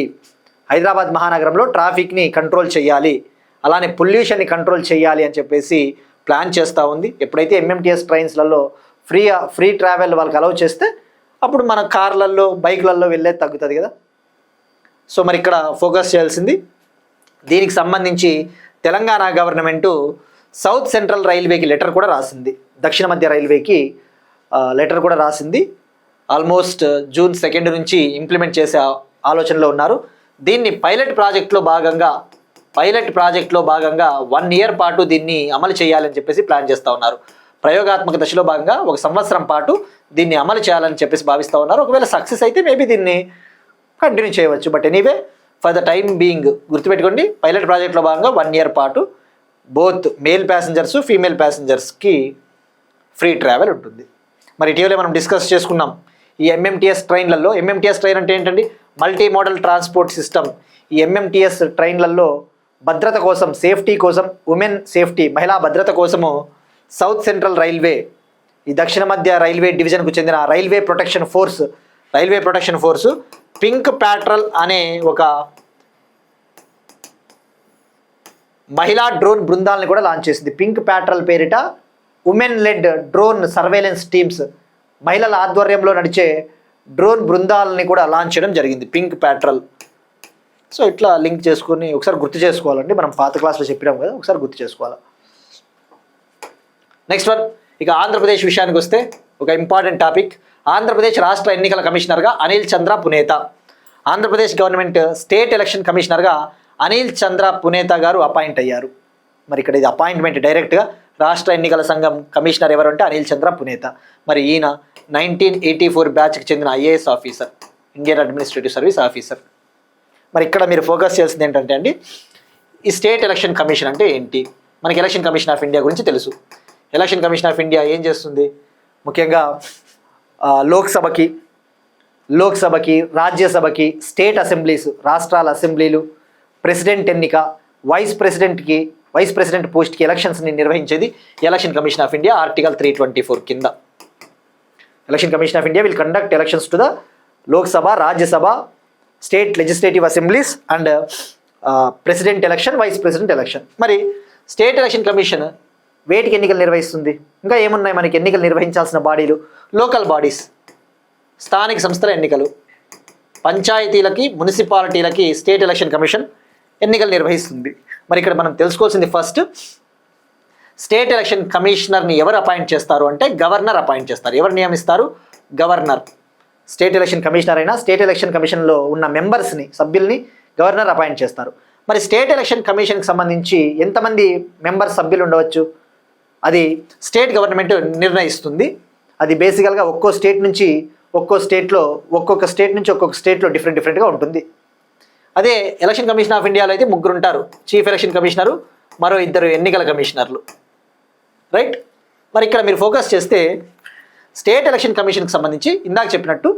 Speaker 2: హైదరాబాద్ మహానగరంలో ట్రాఫిక్ని కంట్రోల్ చేయాలి, అలానే పొల్యూషన్ని కంట్రోల్ చేయాలి అని చెప్పేసి ప్లాన్ చేస్తూ ఉంది. ఎప్పుడైతే ఎంఎంటీఎస్ ట్రైన్స్లలో ఫ్రీ ట్రావెల్ వాళ్ళకి అలౌ చేస్తే అప్పుడు మన కార్లలో, బైక్లలో వెళ్ళేది తగ్గుతుంది కదా. సో మరి ఇక్కడ ఫోకస్ చేయాల్సింది దీనికి సంబంధించి తెలంగాణ గవర్నమెంటు సౌత్ సెంట్రల్ రైల్వేకి లెటర్ కూడా రాసింది, దక్షిణ మధ్య రైల్వేకి లెటర్ కూడా రాసింది. ఆల్మోస్ట్ జూన్ 2 నుంచి ఇంప్లిమెంట్ చేసే ఆలోచనలో ఉన్నారు. దీన్ని పైలట్ ప్రాజెక్ట్లో భాగంగా 1 ఇయర్ పాటు దీన్ని అమలు చేయాలని చెప్పేసి ప్లాన్ చేస్తూ ఉన్నారు. ప్రయోగాత్మక దశలో భాగంగా 1 సంవత్సరం పాటు దీన్ని అమలు చేయాలని చెప్పేసి భావిస్తూ ఉన్నారు. ఒకవేళ సక్సెస్ అయితే మేబీ దీన్ని కంటిన్యూ చేయవచ్చు. But anyway for the time being గుర్తుపెట్టుకోండి, పైలట్ ప్రాజెక్ట్లో భాగంగా 1 ఇయర్ పాటు బోత్ మేల్ ప్యాసింజర్స్, ఫీమేల్ ప్యాసింజర్స్కి ఫ్రీ ట్రావెల్ ఉంటుంది. మరి ఇటీవలే మనం డిస్కస్ చేసుకున్నాం ఈ ఎంఎంటీఎస్ ట్రైన్లలో. ఎంఎంటీఎస్ ట్రైన్ అంటే ఏంటండి? Multi modal transport system. ఈ ఎంఎంటీఎస్ ట్రైన్లలో భద్రత కోసం, సేఫ్టీ కోసం, ఉమెన్ సేఫ్టీ, మహిళా భద్రత కోసము సౌత్ సెంట్రల్ రైల్వే, ఈ దక్షిణ మధ్య రైల్వే డివిజన్కు చెందిన రైల్వే ప్రొటెక్షన్ ఫోర్స్ పింక్ ప్యాట్రల్ అనే ఒక మహిళా డ్రోన్ బృందాలను కూడా లాంచ్ చేసింది. పింక్ ప్యాట్రల్ పేరిట women lead drone surveillance teams, మహిళల ఆధ్వర్యంలో నడిచే డ్రోన్ బృందాలని కూడా లాంచ్ చేయడం జరిగింది, పింక్ ప్యాట్రల్. సో ఇట్లా లింక్ చేసుకొని ఒకసారి గుర్తు చేసుకోవాలండి, మనం పాత క్లాస్లో చెప్పినాం కదా, ఒకసారి గుర్తు చేసుకోవాలి. నెక్స్ట్ వన్, ఇక ఆంధ్రప్రదేశ్ విషయానికి వస్తే ఒక ఇంపార్టెంట్ టాపిక్. ఆంధ్రప్రదేశ్ రాష్ట్ర ఎన్నికల కమిషనర్గా Anil Chandra పునేత. Andhra Pradesh government state election కమిషనర్గా అనిల్ చంద్ర పునేత గారు అపాయింట్ అయ్యారు. మరి ఇక్కడ ఇది అపాయింట్మెంట్ డైరెక్ట్గా రాష్ట్ర ఎన్నికల సంఘం కమిషనర్ ఎవరు అంటే అనిల్ చంద్ర పునేత. మరి ఈయన 1984 బ్యాచ్కి చెందిన IAS officer, Indian administrative service officer. మరి ఇక్కడ మీరు ఫోకస్ చేసింది ఏంటంటే అండి, ఈ స్టేట్ ఎలక్షన్ కమిషన్ అంటే ఏంటి? మనకి ఎలక్షన్ కమిషన్ ఆఫ్ ఇండియా గురించి తెలుసు. ఎలక్షన్ కమిషన్ ఆఫ్ ఇండియా ఏం చేస్తుంది? ముఖ్యంగా లోక్సభకి, రాజ్యసభకి, స్టేట్ అసెంబ్లీస్, రాష్ట్రాల అసెంబ్లీలు, ప్రెసిడెంట్ ఎన్నిక, వైస్ ప్రెసిడెంట్ పోస్ట్కి ఎలక్షన్స్ని నిర్వహించేది election commission of India article 324 కింద. Election commission of India will conduct elections to the Lok Sabha, Rajya Sabha, state legislative assemblies and president election, vice president election. మరి స్టేట్ ఎలక్షన్ కమిషన్ వేటికి ఎన్నికలు నిర్వహిస్తుంది? ఇంకా ఏమున్నాయి మనకి ఎన్నికలు నిర్వహించాల్సిన బాడీలు? లోకల్ బాడీస్, స్థానిక సంస్థల ఎన్నికలు, పంచాయతీలకి, మున్సిపాలిటీలకి స్టేట్ ఎలక్షన్ కమిషన్ ఎన్నికలు నిర్వహిస్తుంది. మరి ఇక్కడ మనం తెలుసుకోవాల్సింది ఫస్ట్, స్టేట్ ఎలక్షన్ కమిషనర్ని ఎవరు అపాయింట్ చేస్తారు అంటే గవర్నర్ అపాయింట్ చేస్తారు. ఎవరు నియమిస్తారు? గవర్నర్. స్టేట్ ఎలక్షన్ కమిషనర్ అయినా స్టేట్ ఎలక్షన్ కమిషన్లో ఉన్న మెంబర్స్ని, సభ్యుల్ని గవర్నర్ అపాయింట్ చేస్తారు. మరి స్టేట్ ఎలక్షన్ కమిషన్కి సంబంధించి ఎంతమంది మెంబర్స్, సభ్యులు ఉండవచ్చు? అది స్టేట్ గవర్నమెంట్ నిర్ణయిస్తుంది. అది బేసికల్గా ఒక్కొక్క స్టేట్ నుంచి ఒక్కొక్క స్టేట్లో డిఫరెంట్గా ఉంటుంది. అదే ఎలక్షన్ కమిషన్ ఆఫ్ ఇండియాలో అయితే 3 ఉంటారు, చీఫ్ ఎలక్షన్ కమిషనరు, మరో 2 ఎన్నికల కమిషనర్లు, రైట్. మరి ఇక్కడ మీరు ఫోకస్ చేస్తే స్టేట్ ఎలక్షన్ కమిషన్కి సంబంధించి ఇందాక చెప్పినట్టు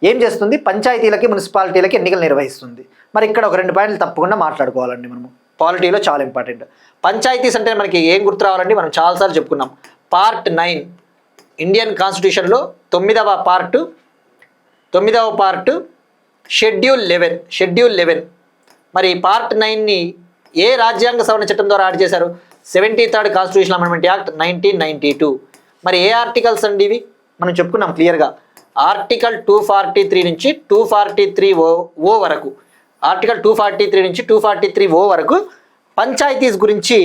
Speaker 2: ఏం చేస్తుంది? పంచాయతీలకి, మున్సిపాలిటీలకి ఎన్నికలు నిర్వహిస్తుంది. మరి ఇక్కడ ఒక 2 పాయింట్లు తప్పకుండా మాట్లాడుకోవాలండి మనము, పాలిటీలో చాలా ఇంపార్టెంట్. పంచాయతీస్ అంటే మనకి ఏం గుర్తు రావాలండి? మనం చాలాసార్లు చెప్పుకున్నాం. పార్ట్ 9 ఇండియన్ కాన్స్టిట్యూషన్లో 9వ పార్ట్ షెడ్యూల్ 11. మరి పార్ట్ 9ని ఏ రాజ్యాంగ సవరణ చట్టం ద్వారా యాడ్ చేశారు? 73rd constitution amendment act 1992. మరి ఏ ఆర్టికల్స్ అండి ఇవి? మనం చెప్పుకున్నాం క్లియర్గా. ఆర్టికల్ 243 నుంచి 243O వరకు, ఆర్టికల్ 243 నుంచి 243O వరకు పంచాయతీస్ గురించి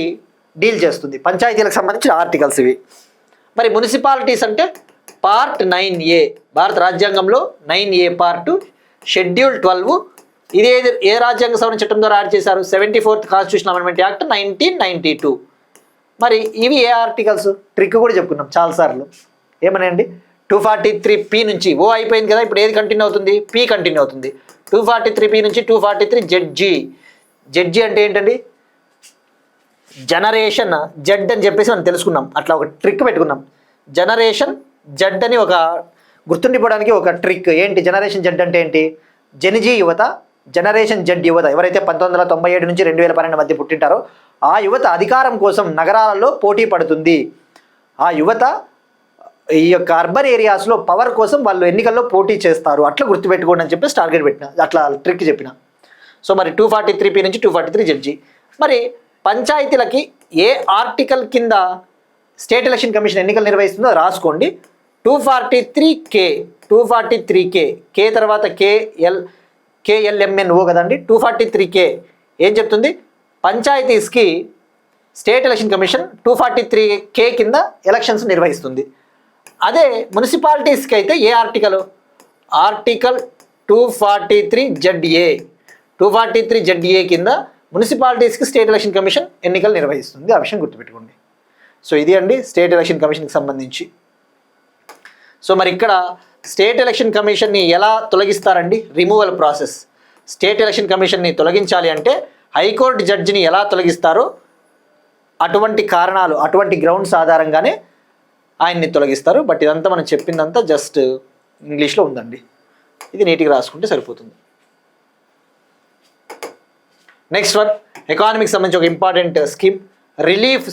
Speaker 2: డీల్ చేస్తుంది. పంచాయతీలకు సంబంధించిన ఆర్టికల్స్ ఇవి. మరి మున్సిపాలిటీస్ అంటే పార్ట్ 9A, భారత రాజ్యాంగంలో 9A పార్ట్ షెడ్యూల్ 12. ఇది ఏ రాజ్యాంగ సవరణ చట్టం ద్వారా యాడ్ చేశారు? 74th constitution amendment act 1992. మరి ఇవి ఏ ఆర్టికల్స్? ట్రిక్ కూడా చెప్పుకున్నాం చాలాసార్లు. ఏమనండి? 243P నుంచి ఓ అయిపోయింది కదా, ఇప్పుడు ఏది కంటిన్యూ అవుతుంది? P కంటిన్యూ అవుతుంది. 243P నుంచి 243 జడ్జి అంటే ఏంటండి? జనరేషన్ జడ్ అని చెప్పేసి మనం తెలుసుకున్నాం. అట్లా ఒక ట్రిక్ పెట్టుకున్నాం. జనరేషన్ జడ్ అని ఒక గుర్తుండిపోవడానికి ఒక ట్రిక్ ఏంటి? జనరేషన్ జడ్ అంటే ఏంటి? జెన్జీ యువత, జనరేషన్ జడ్ యువత ఎవరైతే 1997 నుంచి 2012 మధ్య పుట్టింటారో ఆ యువత అధికారం కోసం నగరాలలో పోటీ పడుతుంది. ఆ యువత ఈ యొక్క అర్బన్ ఏరియాస్లో పవర్ కోసం వాళ్ళు ఎన్నికల్లో పోటీ చేస్తారు. అట్లా గుర్తుపెట్టుకోండి అని చెప్పేసి టార్గెట్ పెట్టిన, అట్లా ట్రిక్ చెప్పిన. సో మరి 243P నుంచి 243 జడ్జి. మరి పంచాయతీలకి ఏ ఆర్టికల్ కింద స్టేట్ ఎలక్షన్ కమిషన్ ఎన్నికలు నిర్వహిస్తుందో రాసుకోండి. 243K, కే తర్వాత KLMNO కదండి. 243K ఏం చెప్తుంది? పంచాయతీస్కి స్టేట్ ఎలక్షన్ కమిషన్ 243K కింద ఎలక్షన్స్ నిర్వహిస్తుంది. అదే మున్సిపాలిటీస్కి అయితే ఏ ఆర్టికల్? ఆర్టికల్ 243ZA కింద మున్సిపాలిటీస్కి స్టేట్ ఎలక్షన్ కమిషన్ ఎన్నికలు నిర్వహిస్తుంది. ఆ విషయం గుర్తుపెట్టుకోండి. సో ఇది అండి స్టేట్ ఎలక్షన్ కమిషన్కి సంబంధించి. సో మరి ఇక్కడ స్టేట్ ఎలక్షన్ కమిషన్ని ఎలా తొలగిస్తారండి? Removal process. స్టేట్ ఎలక్షన్ కమిషన్ని తొలగించాలి అంటే హైకోర్టు జడ్జిని ఎలా తొలగిస్తారో అటువంటి కారణాలు, అటువంటి గ్రౌండ్స్ ఆధారంగానే ఆయన్ని తొలగిస్తారు. బట్ ఇదంతా మనం చెప్పిందంతా జస్ట్ ఇంగ్లీష్లో ఉందండి. ఇది నీట్గా రాసుకుంటే సరిపోతుంది. నెక్స్ట్ వన్, ఎకానమీకి సంబంధించి ఒక important scheme, relief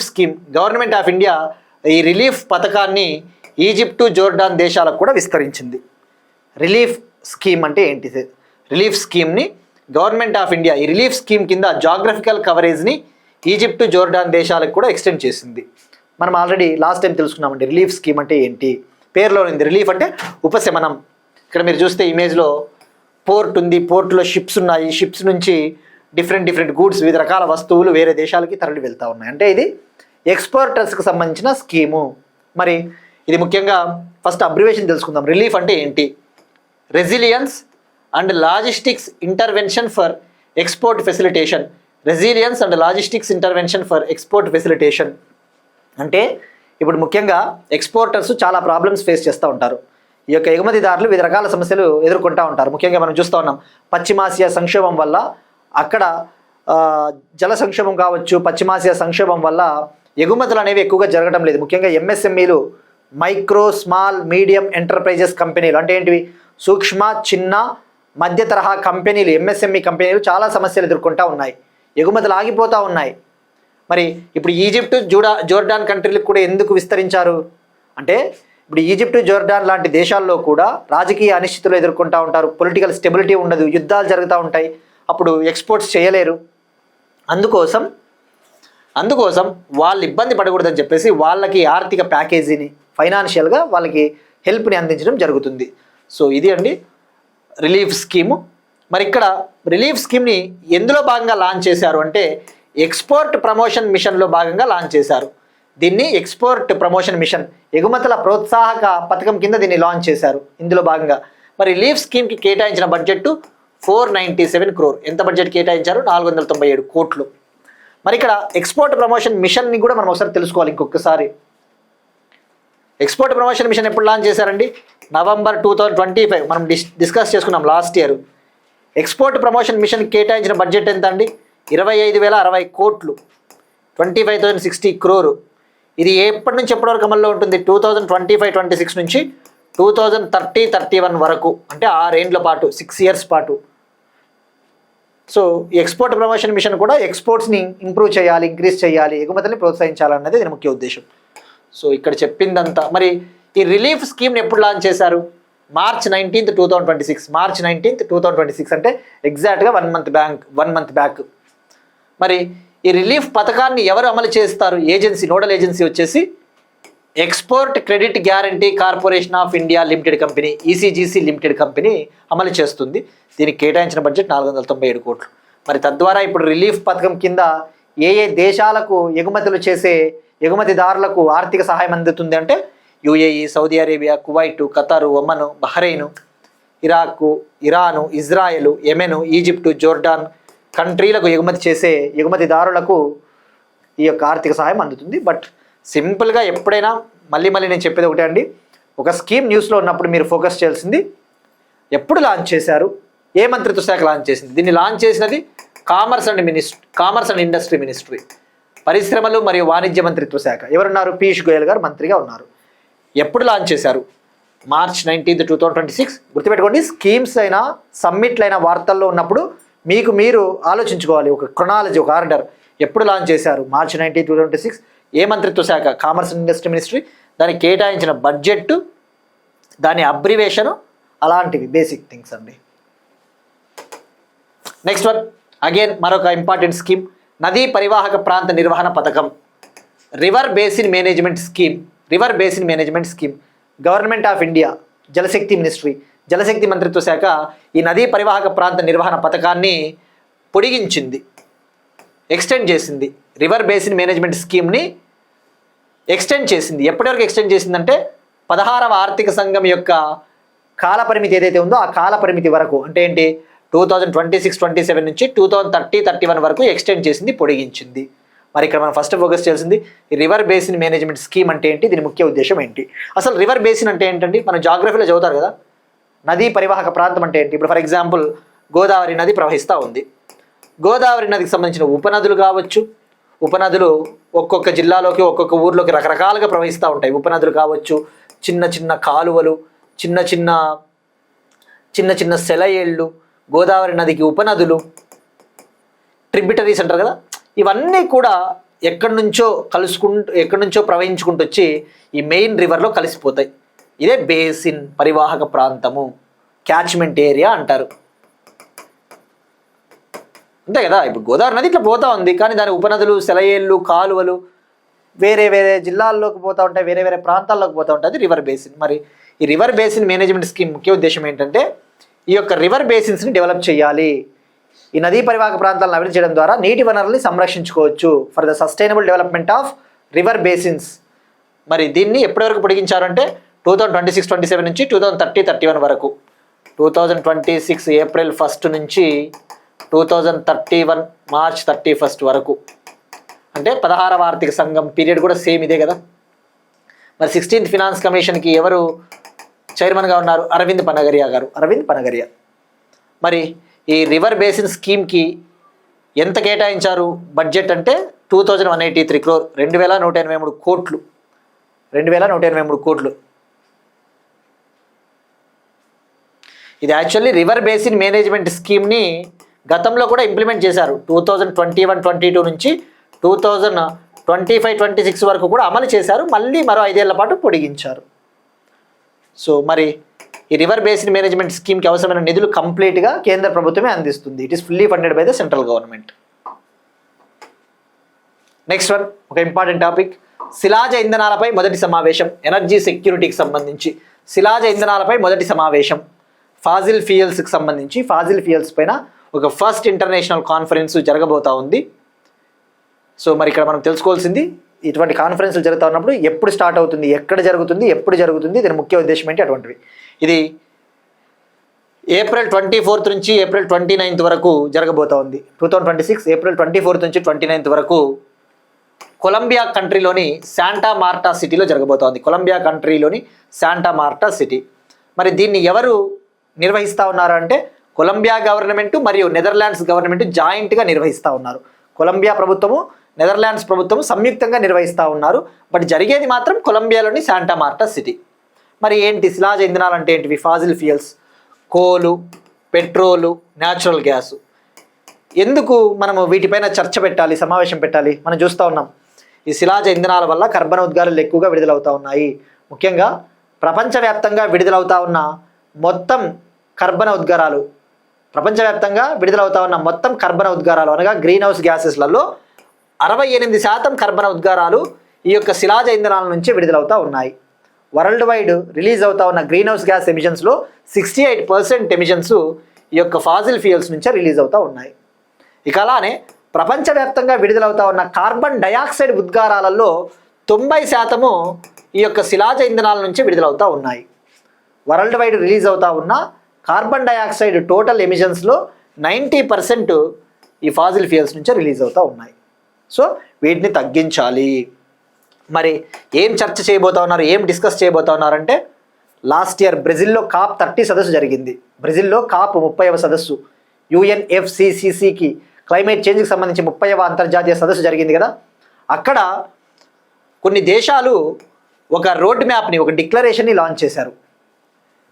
Speaker 2: scheme. Government of India ఈ రిలీఫ్ పథకాన్ని ఈజిప్టు, జోర్డాన్ దేశాలకు కూడా విస్తరించింది. రిలీఫ్ స్కీమ్ అంటే ఏంటిది? రిలీఫ్ స్కీమ్ని గవర్నమెంట్ ఆఫ్ ఇండియా ఈ రిలీఫ్ స్కీమ్ కింద జాగ్రఫికల్ కవరేజ్ని ఈజిప్ట్ జోర్డాన్ దేశాలకు కూడా ఎక్స్టెండ్ చేసింది. మనం ఆల్రెడీ లాస్ట్ టైం తెలుసుకున్నామండి రిలీఫ్ స్కీమ్ అంటే ఏంటి. పేరులో ఉంది రిలీఫ్ అంటే ఉపశమనం. ఇక్కడ మీరు చూస్తే ఇమేజ్లో పోర్ట్ ఉంది, పోర్టులో షిప్స్ ఉన్నాయి, షిప్స్ నుంచి డిఫరెంట్ గూడ్స్ వివిధ రకాల వస్తువులు వేరే దేశాలకి తరలి వెళ్తూ ఉన్నాయి. అంటే ఇది ఎక్స్పోర్టర్స్కి సంబంధించిన స్కీము. మరి ఇది ముఖ్యంగా ఫస్ట్ అబ్రివేషన్ తెలుసుకుందాం. రిలీఫ్ అంటే ఏంటి? Resilience and logistics intervention for export facilitation. Resilience and logistics intervention for export facilitation అంటే ఇప్పుడు ముఖ్యంగా ఎక్స్పోర్టర్స్ చాలా ప్రాబ్లమ్స్ ఫేస్ చేస్తూ ఉంటారు. ఈ యొక్క ఎగుమతిదారులు వివిధ రకాల సమస్యలు ఎదుర్కొంటూ ఉంటారు. ముఖ్యంగా మనం చూస్తూ ఉన్నాం పశ్చిమాసియా సంక్షోభం వల్ల అక్కడ జల సంక్షోభం కావచ్చు, పశ్చిమాసియా సంక్షోభం వల్ల ఎగుమతులు అనేవి ఎక్కువగా జరగడం లేదు. ముఖ్యంగా ఎంఎస్ఎంఈలు, మైక్రో స్మాల్ మీడియం ఎంటర్ప్రైజెస్ కంపెనీలు అంటే ఏంటివి? సూక్ష్మ చిన్న మధ్య తరహా కంపెనీలు, ఎంఎస్ఎంఈ కంపెనీలు చాలా సమస్యలు ఎదుర్కొంటూ ఉన్నాయి, ఎగుమతులు ఆగిపోతూ ఉన్నాయి. మరి ఇప్పుడు ఈజిప్ట్ జోర్డాన్ కంట్రీలకు కూడా ఎందుకు విస్తరించారు అంటే ఇప్పుడు ఈజిప్ట్ జోర్డాన్ లాంటి దేశాల్లో కూడా రాజకీయ అనిశ్చితులు ఎదుర్కొంటూ ఉంటారు, పొలిటికల్ స్టెబిలిటీ ఉండదు, యుద్ధాలు జరుగుతూ ఉంటాయి, అప్పుడు ఎక్స్పోర్ట్స్ చేయలేరు. అందుకోసం వాళ్ళు ఇబ్బంది పడకూడదని చెప్పేసి వాళ్ళకి ఆర్థిక ప్యాకేజీని, ఫైనాన్షియల్గా వాళ్ళకి హెల్ప్ని అందించడం జరుగుతుంది. సో ఇది అండి రిలీఫ్ స్కీము. మరి ఇక్కడ రిలీఫ్ స్కీమ్ని ఎందులో భాగంగా లాంచ్ చేశారు అంటే ఎక్స్పోర్ట్ ప్రమోషన్ మిషన్లో భాగంగా లాంచ్ చేశారు. దీన్ని ఎక్స్పోర్ట్ ప్రమోషన్ మిషన్, ఎగుమతుల ప్రోత్సాహక పథకం కింద దీన్ని లాంచ్ చేశారు. ఇందులో భాగంగా మరి రిలీఫ్ స్కీమ్కి కేటాయించిన బడ్జెట్ 497 crore. ఎంత బడ్జెట్ కేటాయించారు? 497 కోట్లు. మరి ఇక్కడ ఎక్స్పోర్ట్ ప్రమోషన్ మిషన్ని కూడా మనం ఒకసారి తెలుసుకోవాలి. ఇంకొకసారి ఎక్స్పోర్ట్ ప్రమోషన్ మిషన్ ఎప్పుడు లాంచ్ చేశారండి? November 2025. మనం డిస్కస్ చేసుకున్నాం last year. Export promotion mission కేటాయించిన బడ్జెట్ ఎంత అండి? 25,060 కోట్లు, 25,060 crore. ఇది ఎప్పటి నుంచి ఎప్పటి వరకు అమల్లో ఉంటుంది? 2025-26 నుంచి 2030-31 వరకు, అంటే 6 ఏళ్ల పాటు, 6 years పాటు. సో ఈ ఎక్స్పోర్ట్ ప్రమోషన్ మిషన్ కూడా ఎక్స్పోర్ట్స్ని ఇంప్రూవ్ చేయాలి, ఇంక్రీజ్ చేయాలి, ఎగుమతుల్ని ప్రోత్సహించాలన్నది దీని ముఖ్య ఉద్దేశం. సో ఇక్కడ చెప్పిందంతా. మరి ఈ రిలీఫ్ స్కీమ్ని ఎప్పుడు లాంచ్ చేశారు? March 19th, 2026. March 19th, 2026 అంటే ఎగ్జాక్ట్గా 1 month బ్యాక్. మరి ఈ రిలీఫ్ పథకాన్ని ఎవరు అమలు చేస్తారు? ఏజెన్సీ, నోడల్ ఏజెన్సీ వచ్చేసి export credit guarantee corporation of India limited company, ECGC limited company అమలు చేస్తుంది. దీనికి కేటాయించిన బడ్జెట్ 497 కోట్లు. మరి తద్వారా ఇప్పుడు రిలీఫ్ పథకం కింద ఏ దేశాలకు ఎగుమతులు చేసే ఎగుమతిదారులకు ఆర్థిక సహాయం అందుతుంది అంటే UAE, Saudi Arabia, Kuwait, Qatar, Oman, Bahrain, Iraq, Iran, Israel, Yemen, Egypt, Jordan కంట్రీలకు ఎగుమతి చేసే ఎగుమతిదారులకు ఈ యొక్క ఆర్థిక సహాయం అందుతుంది. బట్ సింపుల్గా ఎప్పుడైనా మళ్ళీ నేను చెప్పేది ఒకటే అండి, ఒక స్కీమ్ న్యూస్లో ఉన్నప్పుడు మీరు ఫోకస్ చేయాల్సింది ఎప్పుడు లాంచ్ చేశారు, ఏ మంత్రిత్వ శాఖ లాంచ్ చేసింది. దీన్ని లాంచ్ చేసినది కామర్స్ అండ్ ఇండస్ట్రీ మినిస్ట్రీ, పరిశ్రమలు మరియు వాణిజ్య మంత్రిత్వ శాఖ. ఎవరున్నారు? పీయూష్ గోయల్ గారు మంత్రిగా ఉన్నారు. ఎప్పుడు లాంచ్ చేశారు? March 19th, 2026. గుర్తుపెట్టుకోండి, స్కీమ్స్ అయినా సమ్మిట్లు అయినా వార్తల్లో ఉన్నప్పుడు మీరు ఆలోచించుకోవాలి ఒక క్రొనాలజీ, ఒక ఆర్డర్. ఎప్పుడు లాంచ్ చేశారు? March 19th, 2026. ఏ మంత్రిత్వ శాఖ? Commerce and industry ministry. దానికి కేటాయించిన బడ్జెట్, దాని అబ్రివేషను, అలాంటివి బేసిక్ థింగ్స్ అండి. నెక్స్ట్ వన్, అగైన్ మరొక ఇంపార్టెంట్ స్కీమ్, నదీ పరివాహక ప్రాంత నిర్వహణ పథకం, river basin management scheme. Government of India, Jal Shakti ministry, Jal Shakti మంత్రిత్వ శాఖ ఈ నదీ పరివాహక ప్రాంత నిర్వహణ పథకాన్ని పొడిగించింది, ఎక్స్టెండ్ చేసింది. రివర్ బేసిన్ మేనేజ్మెంట్ స్కీమ్ని ఎక్స్టెండ్ చేసింది. ఎప్పటివరకు ఎక్స్టెండ్ చేసిందంటే 16వ ఆర్థిక సంఘం యొక్క కాలపరిమితి ఏదైతే ఉందో ఆ కాలపరిమితి వరకు, అంటే ఏంటి 2026-27 నుంచి 2030-31 వరకు ఎక్స్టెండ్ చేసింది, పొడిగించింది. మరి ఇక్కడ మనం ఫస్ట్ ఫోకస్ చేయాల్సింది ఈ రివర్ బేసిన్ మేనేజ్మెంట్ స్కీమ్ అంటే ఏంటి, దీని ముఖ్య ఉద్దేశం ఏంటి. అసలు రివర్ బేసిన్ అంటే ఏంటండి? మనం జాగ్రఫీలో చదువుతారు కదా, నదీ పరివాహక ప్రాంతం అంటే ఏంటి. ఇప్పుడు ఫర్ ఎగ్జాంపుల్ గోదావరి నది ప్రవహిస్తూ ఉంది. గోదావరి నదికి సంబంధించిన ఉపనదులు కావచ్చు, ఉపనదులు ఒక్కొక్క జిల్లాలోకి, ఒక్కొక్క ఊర్లోకి రకరకాలుగా ప్రవహిస్తూ ఉంటాయి. ఉపనదులు కావచ్చు, చిన్న చిన్న కాలువలు, చిన్న చిన్న సెలయేళ్ళు, గోదావరి నదికి ఉపనదులు, ట్రిబ్యూటరీస్ అంటారు కదా, ఇవన్నీ కూడా ఎక్కడి నుంచో ప్రవహించుకుంటూ వచ్చి ఈ మెయిన్ రివర్లో కలిసిపోతాయి. ఇదే బేసిన్, పరివాహక ప్రాంతము, క్యాచ్మెంట్ ఏరియా అంటారు. అంతే కదా. ఇప్పుడు గోదావరి నది ఇట్లా పోతా ఉంది, కానీ దాని ఉపనదులు, సెలయేళ్ళు, కాలువలు వేరే వేరే జిల్లాల్లోకి పోతూ ఉంటాయి, వేరే వేరే ప్రాంతాల్లోకి పోతూ ఉంటుంది రివర్ బేసిన్. మరి ఈ రివర్ బేసిన్ మేనేజ్మెంట్ స్కీమ్ ముఖ్య ఉద్దేశం ఏంటంటే ఈ యొక్క రివర్ బేసిన్స్ని డెవలప్ చేయాలి. ఈ నదీ పరివాహక ప్రాంతాలను అభివృద్ధి చేయడం ద్వారా నీటి వనరుల్ని సంరక్షించుకోవచ్చు for the sustainable development of river basins. మరి దీన్ని ఎప్పటి వరకు పొడిగించారంటే 2026-27 నుంచి 2030-31 వరకు. 2026 ఏప్రిల్ 1 నుంచి 2031 మార్చ్ 31 వరకు. అంటే 16వ ఆర్థిక సంఘం పీరియడ్ కూడా సేమ్ ఇదే కదా. మరి 16th ఫినాన్స్ కమిషన్కి ఎవరు చైర్మన్గా ఉన్నారు? అరవింద్ పనగరియా గారు. అరవింద్ పనగరియా. మరి ఈ రివర్ బేసిన్ స్కీమ్కి ఎంత కేటాయించారు బడ్జెట్ అంటే 2183 crore, 2183 కోట్లు. 2183 కోట్లు. ఇది యాక్చువల్లీ రివర్ బేసిన్ మేనేజ్మెంట్ స్కీమ్ని గతంలో కూడా ఇంప్లిమెంట్ చేశారు. 2021-22 నుంచి 2025-26 వరకు కూడా అమలు చేశారు. మళ్ళీ మరో 5 ఏళ్ల పాటు పొడిగించారు. సో మరి ఈ రివర్ బేసిన్ మేనేజ్మెంట్ స్కీమ్కి అవసరమైన నిధులు కంప్లీట్గా కేంద్ర ప్రభుత్వమే అందిస్తుంది. It is fully funded by the central government. Next one, ఒక ఇంపార్టెంట్ టాపిక్, శిలాజ ఇంధనాలపై మొదటి సమావేశం. ఎనర్జీ సెక్యూరిటీకి సంబంధించి శిలాజ ఇంధనాలపై మొదటి సమావేశం. ఫాజిల్ ఫ్యూయల్స్కి సంబంధించి ఫాజిల్ ఫ్యూయల్స్ పైన ఒక ఫస్ట్ ఇంటర్నేషనల్ కాన్ఫరెన్స్ జరగబోతా ఉంది. సో మరి ఇక్కడ మనం తెలుసుకోవాల్సింది, ఇటువంటి కాన్ఫరెన్స్లు జరుగుతూ ఉన్నప్పుడు ఎప్పుడు స్టార్ట్ అవుతుంది, ఎక్కడ జరుగుతుంది, ఎప్పుడు జరుగుతుంది, దీని ముఖ్య ఉద్దేశం ఏంటి అటువంటివి. ఇది ఏప్రిల్ 24 నుంచి ఏప్రిల్ 29 వరకు జరగబోతా ఉంది. 2026 ఏప్రిల్ 24 నుంచి 29 వరకు కొలంబియా కంట్రీలోని శాంటా మార్టా సిటీలో జరగబోతోంది. కొలంబియా కంట్రీలోని శాంటా మార్టా సిటీ. మరి దీన్ని ఎవరు నిర్వహిస్తూ ఉన్నారు అంటే కొలంబియా గవర్నమెంట్ మరియు నెదర్లాండ్స్ గవర్నమెంట్ జాయింట్గా నిర్వహిస్తూ ఉన్నారు. కొలంబియా ప్రభుత్వము, నెదర్లాండ్స్ ప్రభుత్వం సంయుక్తంగా నిర్వహిస్తూ ఉన్నారు. బట్ జరిగేది మాత్రం కొలంబియాలోని శాంటా మార్టా సిటీ. మరి ఏంటి శిలాజ ఇంధనాలు అంటే ఏంటివి? ఫాజిల్ ఫ్యూయల్స్, కోలు, పెట్రోలు, న్యాచురల్ గ్యాసు. ఎందుకు మనము వీటిపైన చర్చ పెట్టాలి, సమావేశం పెట్టాలి? మనం చూస్తూ ఉన్నాం ఈ శిలాజ ఇంధనాల వల్ల కర్బన ఉద్గారాలు ఎక్కువగా విడుదలవుతూ ఉన్నాయి. ముఖ్యంగా ప్రపంచవ్యాప్తంగా విడుదలవుతా ఉన్న మొత్తం కర్బన ఉద్గారాలు, ప్రపంచవ్యాప్తంగా విడుదలవుతా ఉన్న మొత్తం కర్బన ఉద్గారాలు అనగా గ్రీన్ హౌస్ గ్యాసెస్లలో 68% కర్బన ఉద్గారాలు ఈ యొక్క శిలాజ ఇంధనాల నుంచి విడుదలవుతూ ఉన్నాయి. వరల్డ్ వైడ్ రిలీజ్ అవుతా ఉన్న గ్రీన్ హౌస్ గ్యాస్ ఎమిషన్స్లో 68% ఎమిషన్స్ ఈ యొక్క ఫాజిల్ ఫ్యూయల్స్ నుంచే రిలీజ్ అవుతూ ఉన్నాయి. ఇక అలానే ప్రపంచవ్యాప్తంగా విడుదలవుతా ఉన్న కార్బన్ డయాక్సైడ్ ఉద్గారాలలో 90% ఈ యొక్క శిలాజ ఇంధనాల నుంచి విడుదలవుతూ ఉన్నాయి. వరల్డ్ వైడ్ రిలీజ్ అవుతా ఉన్న కార్బన్ డయాక్సైడ్ టోటల్ ఎమిషన్స్లో 90% ఈ ఫాజిల్ ఫ్యూయల్స్ నుంచే రిలీజ్ అవుతూ ఉన్నాయి. సో వీటిని తగ్గించాలి. మరి ఏం చర్చ చేయబోతా ఉన్నారు, ఏం డిస్కస్ చేయబోతా ఉన్నారంటే లాస్ట్ ఇయర్ బ్రెజిల్లో COP 30 సదస్సు జరిగింది. బ్రెజిల్లో COP 30వ సదస్సు, UNFCCCకి క్లైమేట్ చేంజ్కి సంబంధించి 30వ అంతర్జాతీయ సదస్సు జరిగింది కదా. అక్కడ కొన్ని దేశాలు ఒక రోడ్ మ్యాప్ని, ఒక డిక్లరేషన్ని లాంచ్ చేశారు.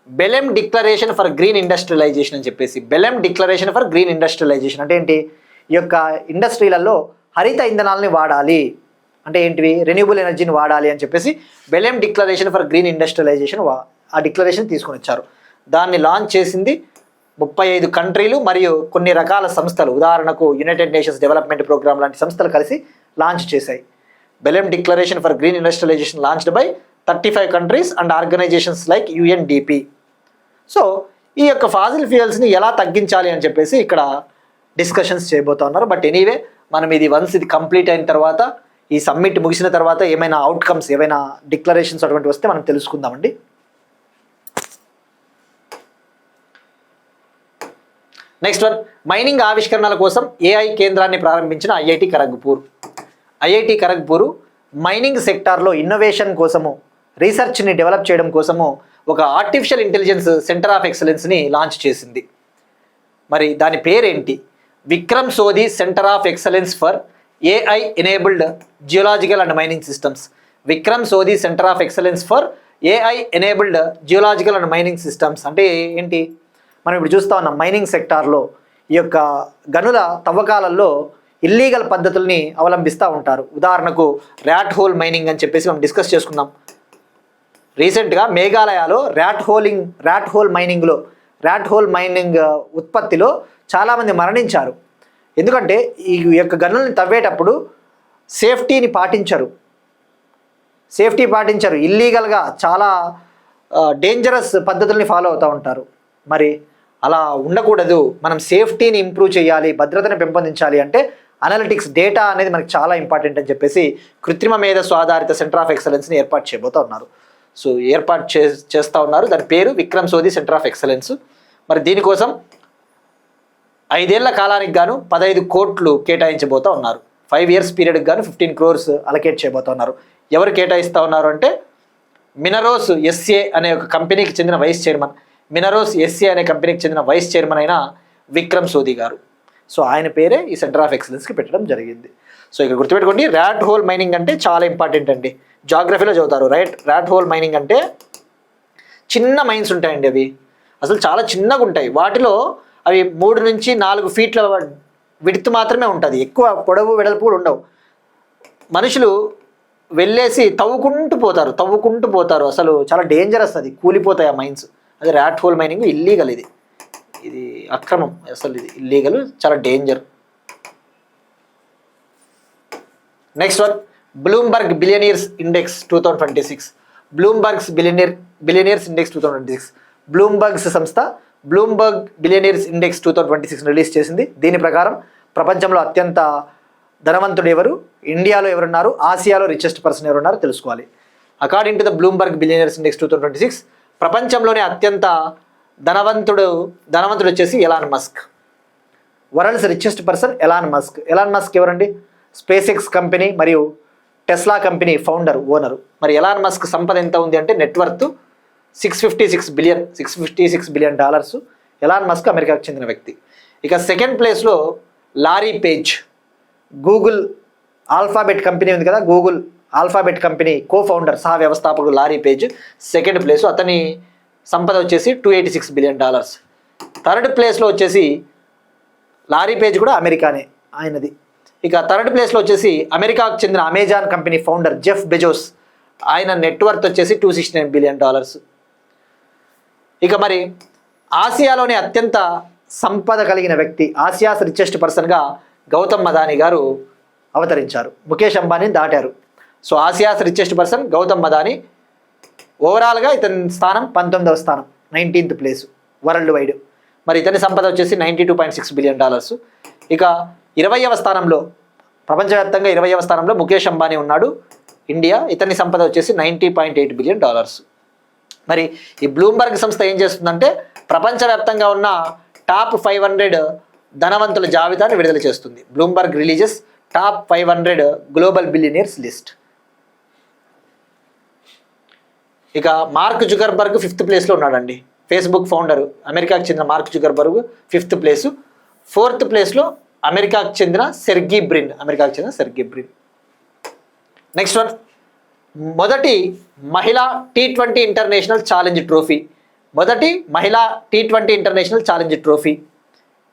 Speaker 2: Belem declaration for green industrialisation అని చెప్పేసి. Belem declaration for green industrialisation అంటే ఏంటి? ఈ యొక్క ఇండస్ట్రీలలో హరిత ఇంధనాలని వాడాలి అంటే ఏంటివి? రెన్యూబుల్ ఎనర్జీని వాడాలి అని చెప్పేసి Belem declaration for green industrialisation ఆ డిక్లరేషన్ తీసుకొని వచ్చారు. దాన్ని లాంచ్ చేసింది 35 కంట్రీలు మరియు కొన్ని రకాల సంస్థలు. ఉదాహరణకు యునైటెడ్ నేషన్స్ డెవలప్మెంట్ ప్రోగ్రామ్ లాంటి సంస్థలు కలిసి లాంచ్ చేశాయి. Belem declaration for green industrialisation launched by 35 countries and organisations like UNDP. So ఈ యొక్క ఫాజిల్ ఫ్యూయల్స్ని ఎలా తగ్గించాలి అని చెప్పేసి ఇక్కడ డిస్కషన్స్ చేయబోతా ఉన్నారు. బట్ ఎనీవే మనం ఇది వన్స్ ఇది కంప్లీట్ అయిన తర్వాత, ఈ సమ్మిట్ ముగిసిన తర్వాత ఏమైనా అవుట్కమ్స్, ఏమైనా డిక్లరేషన్స్ అటువంటి వస్తే మనం తెలుసుకుందామండి. నెక్స్ట్ వన్, మైనింగ్ ఆవిష్కరణల కోసం AI కేంద్రాన్ని ప్రారంభించిన IIT Kharagpur. IIT Kharagpur mining సెక్టార్లో ఇన్నోవేషన్ కోసము, రీసెర్చ్ని డెవలప్ చేయడం కోసము ఒక ఆర్టిఫిషియల్ ఇంటెలిజెన్స్ సెంటర్ ఆఫ్ ఎక్సలెన్స్ని లాంచ్ చేసింది. మరి దాని పేరేంటి? Vikram Sodhi centre of excellence for AI enabled geological and mining systems. Vikram Sodhi centre of excellence for AI enabled geological and mining systems అంటే ఏంటి? మనం ఇప్పుడు చూస్తూ ఉన్నాం మైనింగ్ సెక్టార్లో ఈ యొక్క గనుల తవ్వకాలలో ఇల్లీగల్ పద్ధతుల్ని అవలంబిస్తూ ఉంటారు. ఉదాహరణకు ర్యాట్ హోల్ మైనింగ్ అని చెప్పేసి మనం డిస్కస్ చేసుకుందాం. రీసెంట్గా మేఘాలయలో ర్యాట్ హోల్ మైనింగ్ ఉత్పత్తిలో చాలామంది మరణించారు. ఎందుకంటే ఈ యొక్క గనులను తవ్వేటప్పుడు సేఫ్టీ పాటించరు, ఇల్లీగల్గా చాలా డేంజరస్ పద్ధతుల్ని ఫాలో అవుతూ ఉంటారు. మరి అలా ఉండకూడదు, మనం సేఫ్టీని ఇంప్రూవ్ చేయాలి, భద్రతను పెంపొందించాలి అంటే అనలిటిక్స్ డేటా అనేది మనకు చాలా ఇంపార్టెంట్ అని చెప్పేసి కృత్రిమ మేధస్సు ఆధారిత సెంటర్ ఆఫ్ ఎక్సలెన్స్ని ఏర్పాటు చేయబోతూ ఉన్నారు. సో చేస్తూ ఉన్నారు. దాని పేరు Vikram Sodhi centre of excellence. మరి దీనికోసం 5 ఏళ్ల కాలానికి గాను 15 కోట్లు కేటాయించబోతూ ఉన్నారు. 5 years పీరియడ్కి గాను 15 crores అలకేట్ చేయబోతూ ఉన్నారు. ఎవరు కేటాయిస్తూ ఉన్నారు అంటే మినరోస్ ఎస్ఏ అనే ఒక కంపెనీకి చెందిన వైస్ చైర్మన్ అయిన విక్రమ్ సోది గారు. సో ఆయన పేరే ఈ సెంటర్ ఆఫ్ ఎక్సలెన్స్కి పెట్టడం జరిగింది. సో ఇక్కడ గుర్తుపెట్టుకోండి, ర్యాట్ హోల్ మైనింగ్ అంటే చాలా ఇంపార్టెంట్ అండి. జాగ్రఫీలో చదువుతారు. ర్యాట్ హోల్ మైనింగ్ అంటే చిన్న మైన్స్ ఉంటాయండి. అవి అసలు చాలా చిన్నగా ఉంటాయి. వాటిలో అవి 3 నుంచి 4 feet విడ్త్ మాత్రమే ఉంటుంది, ఎక్కువ పొడవు వెడల్పు కూడా ఉండవు. మనుషులు వెళ్ళేసి తవ్వుకుంటూ పోతారు. అసలు చాలా డేంజరస్, అది కూలిపోతాయి ఆ మైన్స్. అది ర్యాట్ హోల్ మైనింగ్ ఇల్లీగల్, ఇది అక్రమం, అసలు ఇది ఇల్లీగల్, చాలా danger. Next one, Bloomberg billionaires index 2026. Billionaires index 2026 బ్లూంబర్గ్స్ సంస్థ బ్లూంబర్గ్ బిలియనీర్స్ ఇండెక్స్ 2026 రిలీజ్ చేసింది. దీని ప్రకారం ప్రపంచంలో అత్యంత ధనవంతుడు ఎవరు, ఇండియాలో ఎవరున్నారు, ఆసియాలో రిచెస్ట్ పర్సన్ ఎవరున్నారు తెలుసుకోవాలి. According to the Bloomberg billionaires index 2026 ప్రపంచంలోనే అత్యంత ధనవంతుడు వచ్చేసి Elon Musk. World's richest person Elon Musk ఎవరండి? స్పేస్ ఎక్స్ కంపెనీ మరియు టెస్లా కంపెనీ ఫౌండర్, ఓనరు. మరి ఎలాన్ మస్క్ సంపద ఎంత ఉంది అంటే నెట్వర్త్ $656 బిలియన్. ఎలాన్ మస్క్ అమెరికాకు చెందిన వ్యక్తి. ఇక సెకండ్ ప్లేస్లో Larry Page, Google alphabet company ఉంది కదా, గూగుల్ ఆల్ఫాబెట్ కంపెనీ కో-ఫౌండర్, సహ వ్యవస్థాపకుడు లారీ పేజ్ సెకండ్ ప్లేస్. అతని సంపద వచ్చేసి $286 బిలియన్. థర్డ్ ప్లేస్లో వచ్చేసి లారీ పేజ్ కూడా అమెరికానే ఆయనది. ఇక థర్డ్ ప్లేస్లో వచ్చేసి అమెరికాకు చెందిన Amazon company founder Jeff Bezos, ఆయన నెట్వర్త్ వచ్చేసి $269 బిలియన్. ఇక మరి ఆసియాలోనే అత్యంత సంపద కలిగిన వ్యక్తి, ఆసియాస్ రిచెస్ట్ పర్సన్గా గౌతమ్ అదానీ గారు అవతరించారు. ముఖేష్ అంబానీని దాటారు. So Asia's richest person Gautam Adani. ఓవరాల్గా ఇతని స్థానం 19వ స్థానం, 19th ప్లేసు వరల్డ్ వైడ్. మరి ఇతని సంపద వచ్చేసి $92.6 బిలియన్. ఇక 20వ స్థానంలో, ప్రపంచవ్యాప్తంగా 20వ స్థానంలో ముఖేష్ అంబానీ ఉన్నాడు, ఇండియా. ఇతని సంపద వచ్చేసి $90.8 బిలియన్. మరి ఈ బ్లూంబర్గ్ సంస్థ ఏం చేస్తుందంటే ప్రపంచవ్యాప్తంగా ఉన్న టాప్ 500 ధనవంతుల జాబితాను విడుదల చేస్తుంది. Bloomberg releases top 500 global billionaires list. ఇక మార్క్ జుకర్బర్గ్ 5th ప్లేస్లో ఉన్నాడండి. ఫేస్బుక్ ఫౌండర్, అమెరికాకు చెందిన mark Zuckerberg 5th place. 4th ప్లేస్లో అమెరికాకు చెందిన సెర్గీ బ్రిన్. నెక్స్ట్ వన్, మొదటి మహిళా T20 international challenge trophy,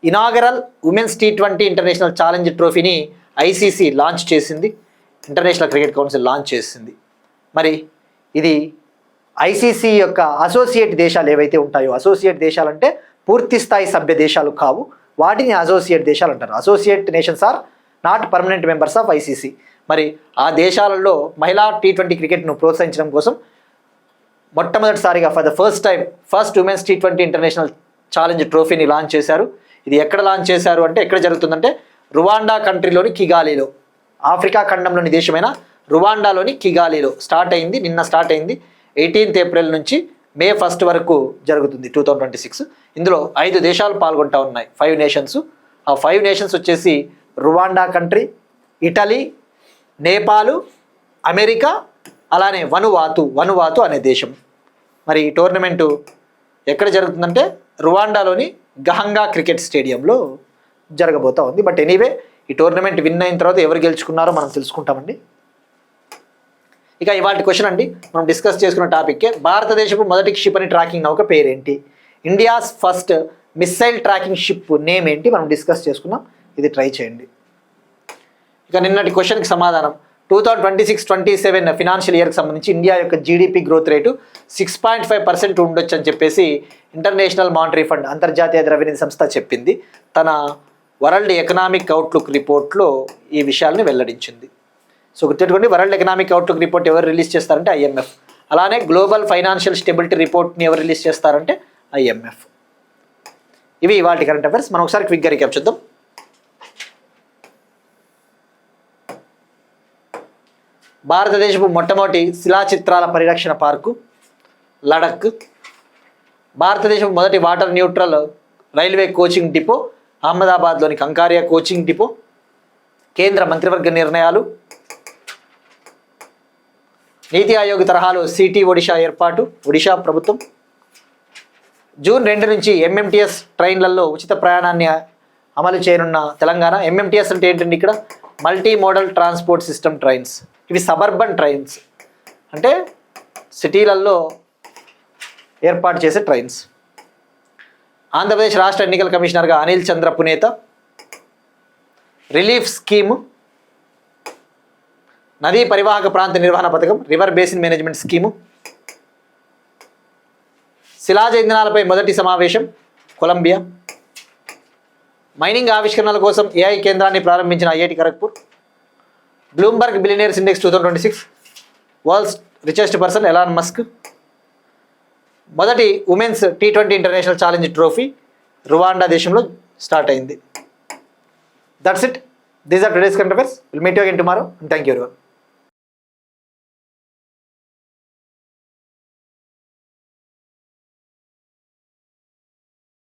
Speaker 2: inaugural women's T20 international challenge ట్రోఫీని ICC లాంచ్ చేసింది, ఇంటర్నేషనల్ క్రికెట్ కౌన్సిల్ లాంచ్ చేసింది. మరి ఇది ICC యొక్క అసోసియేట్ దేశాలు ఏవైతే ఉంటాయో, అసోసియేట్ దేశాలు అంటే పూర్తి స్థాయి సభ్య దేశాలు కావు, వాటిని అసోసియేట్ దేశాలు అంటారు. Associate nations are not permanent members of ICC. మరి ఆ దేశాలలో మహిళా T20 క్రికెట్ను ప్రోత్సహించడం కోసం మొట్టమొదటిసారిగా first women's T20 international challenge ట్రోఫీని లాంచ్ చేశారు. ఇది ఎక్కడ లాంచ్ చేశారు అంటే, ఎక్కడ జరుగుతుందంటే రువాండా కంట్రీలోని కిగాలీలో, ఆఫ్రికా ఖండంలోని దేశమైన రువాండాలోని కిగాలీలో నిన్న స్టార్ట్ అయింది. 18th ఏప్రిల్ నుంచి May 1 వరకు జరుగుతుంది 2026. ఇందులో 5 దేశాలు పాల్గొంటా ఉన్నాయి, 5 నేషన్స్. ఆ 5 నేషన్స్ వచ్చేసి Rwanda country, Italy, Nepal, America, అలానే వనువాతు అనే దేశం. మరి ఈ టోర్నమెంటు ఎక్కడ జరుగుతుందంటే రువాండాలోని గహంగా క్రికెట్ స్టేడియంలో జరగబోతూ ఉంది. బట్ ఎనీవే, ఈ టోర్నమెంట్ విన్ అయిన తర్వాత ఎవరు గెలుచుకున్నారో మనం తెలుసుకుంటామండి. ఇక ఇవాళ క్వశ్చన్ అండి, మనం డిస్కస్ చేసుకున్న టాపిక్కే, భారతదేశపు మొదటి క్షిపణి ట్రాకింగ్ నౌక పేరేంటి? India's first missile tracking ship name ఏంటి? మనం డిస్కస్ చేసుకున్నాం, ఇది ట్రై చేయండి. ఇక నిన్నటి క్వశ్చన్కి సమాధానం, 2026-27 ఫినాన్షియల్ ఇయర్కి సంబంధించి ఇండియా యొక్క GDP గ్రోత్ రేటు 6.5% ఉండొచ్చు అని చెప్పేసి ఇంటర్నేషనల్ మానిటరీ ఫండ్, అంతర్జాతీయ ద్రవ్యనిధి సంస్థ చెప్పింది తన వరల్డ్ ఎకనామిక్ అవుట్లుక్ రిపోర్ట్లో ఈ విషయాల్ని వెల్లడించింది. సో గుర్తుపెట్టుకోండి, వరల్డ్ ఎకనామిక్ అవుట్లుక్ రిపోర్ట్ ఎవరు రిలీజ్ చేస్తారంటే ఐఎంఎఫ్. అలానే గ్లోబల్ ఫైనాన్షియల్ స్టెబిలిటీ రిపోర్ట్ని ఎవరు రిలీజ్ చేస్తారంటే ఐఎంఎఫ్. ఇవి ఇవాళ కరెంట్ అఫైర్స్. మనం ఒకసారి క్విక్గా రీక్యాప్ చూద్దాం. భారతదేశపు మొట్టమొదటి శిలాచిత్రాల పరిరక్షణ పార్కు లడక్. భారతదేశపు మొదటి water neutral railway coaching depot అహ్మదాబాద్లోని కంకారియా కోచింగ్ డిపో. కేంద్ర మంత్రివర్గ నిర్ణయాలు. నీతి ఆయోగ్ తరహాలో సిటీ ఒడిషా ఏర్పాటు, ఒడిషా ప్రభుత్వం. జూన్ 2 నుంచి ఎంఎంటీఎస్ ట్రైన్లలో ఉచిత ప్రయాణాన్ని అమలు చేయనున్న తెలంగాణ. ఎంఎంటీఎస్ అంటే ఏంటండి? ఇక్కడ multi modal transport system trains. ఇవి సబర్బన్ ట్రైన్స్, అంటే సిటీలలో ఏర్పాటు చేసే ట్రైన్స్. ఆంధ్రప్రదేశ్ రాష్ట్ర ఎన్నికల కమిషనర్గా అనిల్ చంద్ర పునేత. Relief scheme. నదీ పరివాహక ప్రాంత నిర్వహణ పథకం, రివర్ బేసిన్ మేనేజ్మెంట్ స్కీము. శిలాజ ఇంధనాలపై మొదటి సమావేశం కొలంబియా. మైనింగ్ ఆవిష్కరణల కోసం ఏఐ కేంద్రాన్ని ప్రారంభించిన IIT Kharagpur. Bloomberg billionaires index 2026, world's richest person Elon Musk. మొదటి women's T20 international challenge trophy Rwanda దేశంలో స్టార్ట్ అయింది. That's it. These are today's current affairs. Will meet you again tomorrow. Thank you everyone.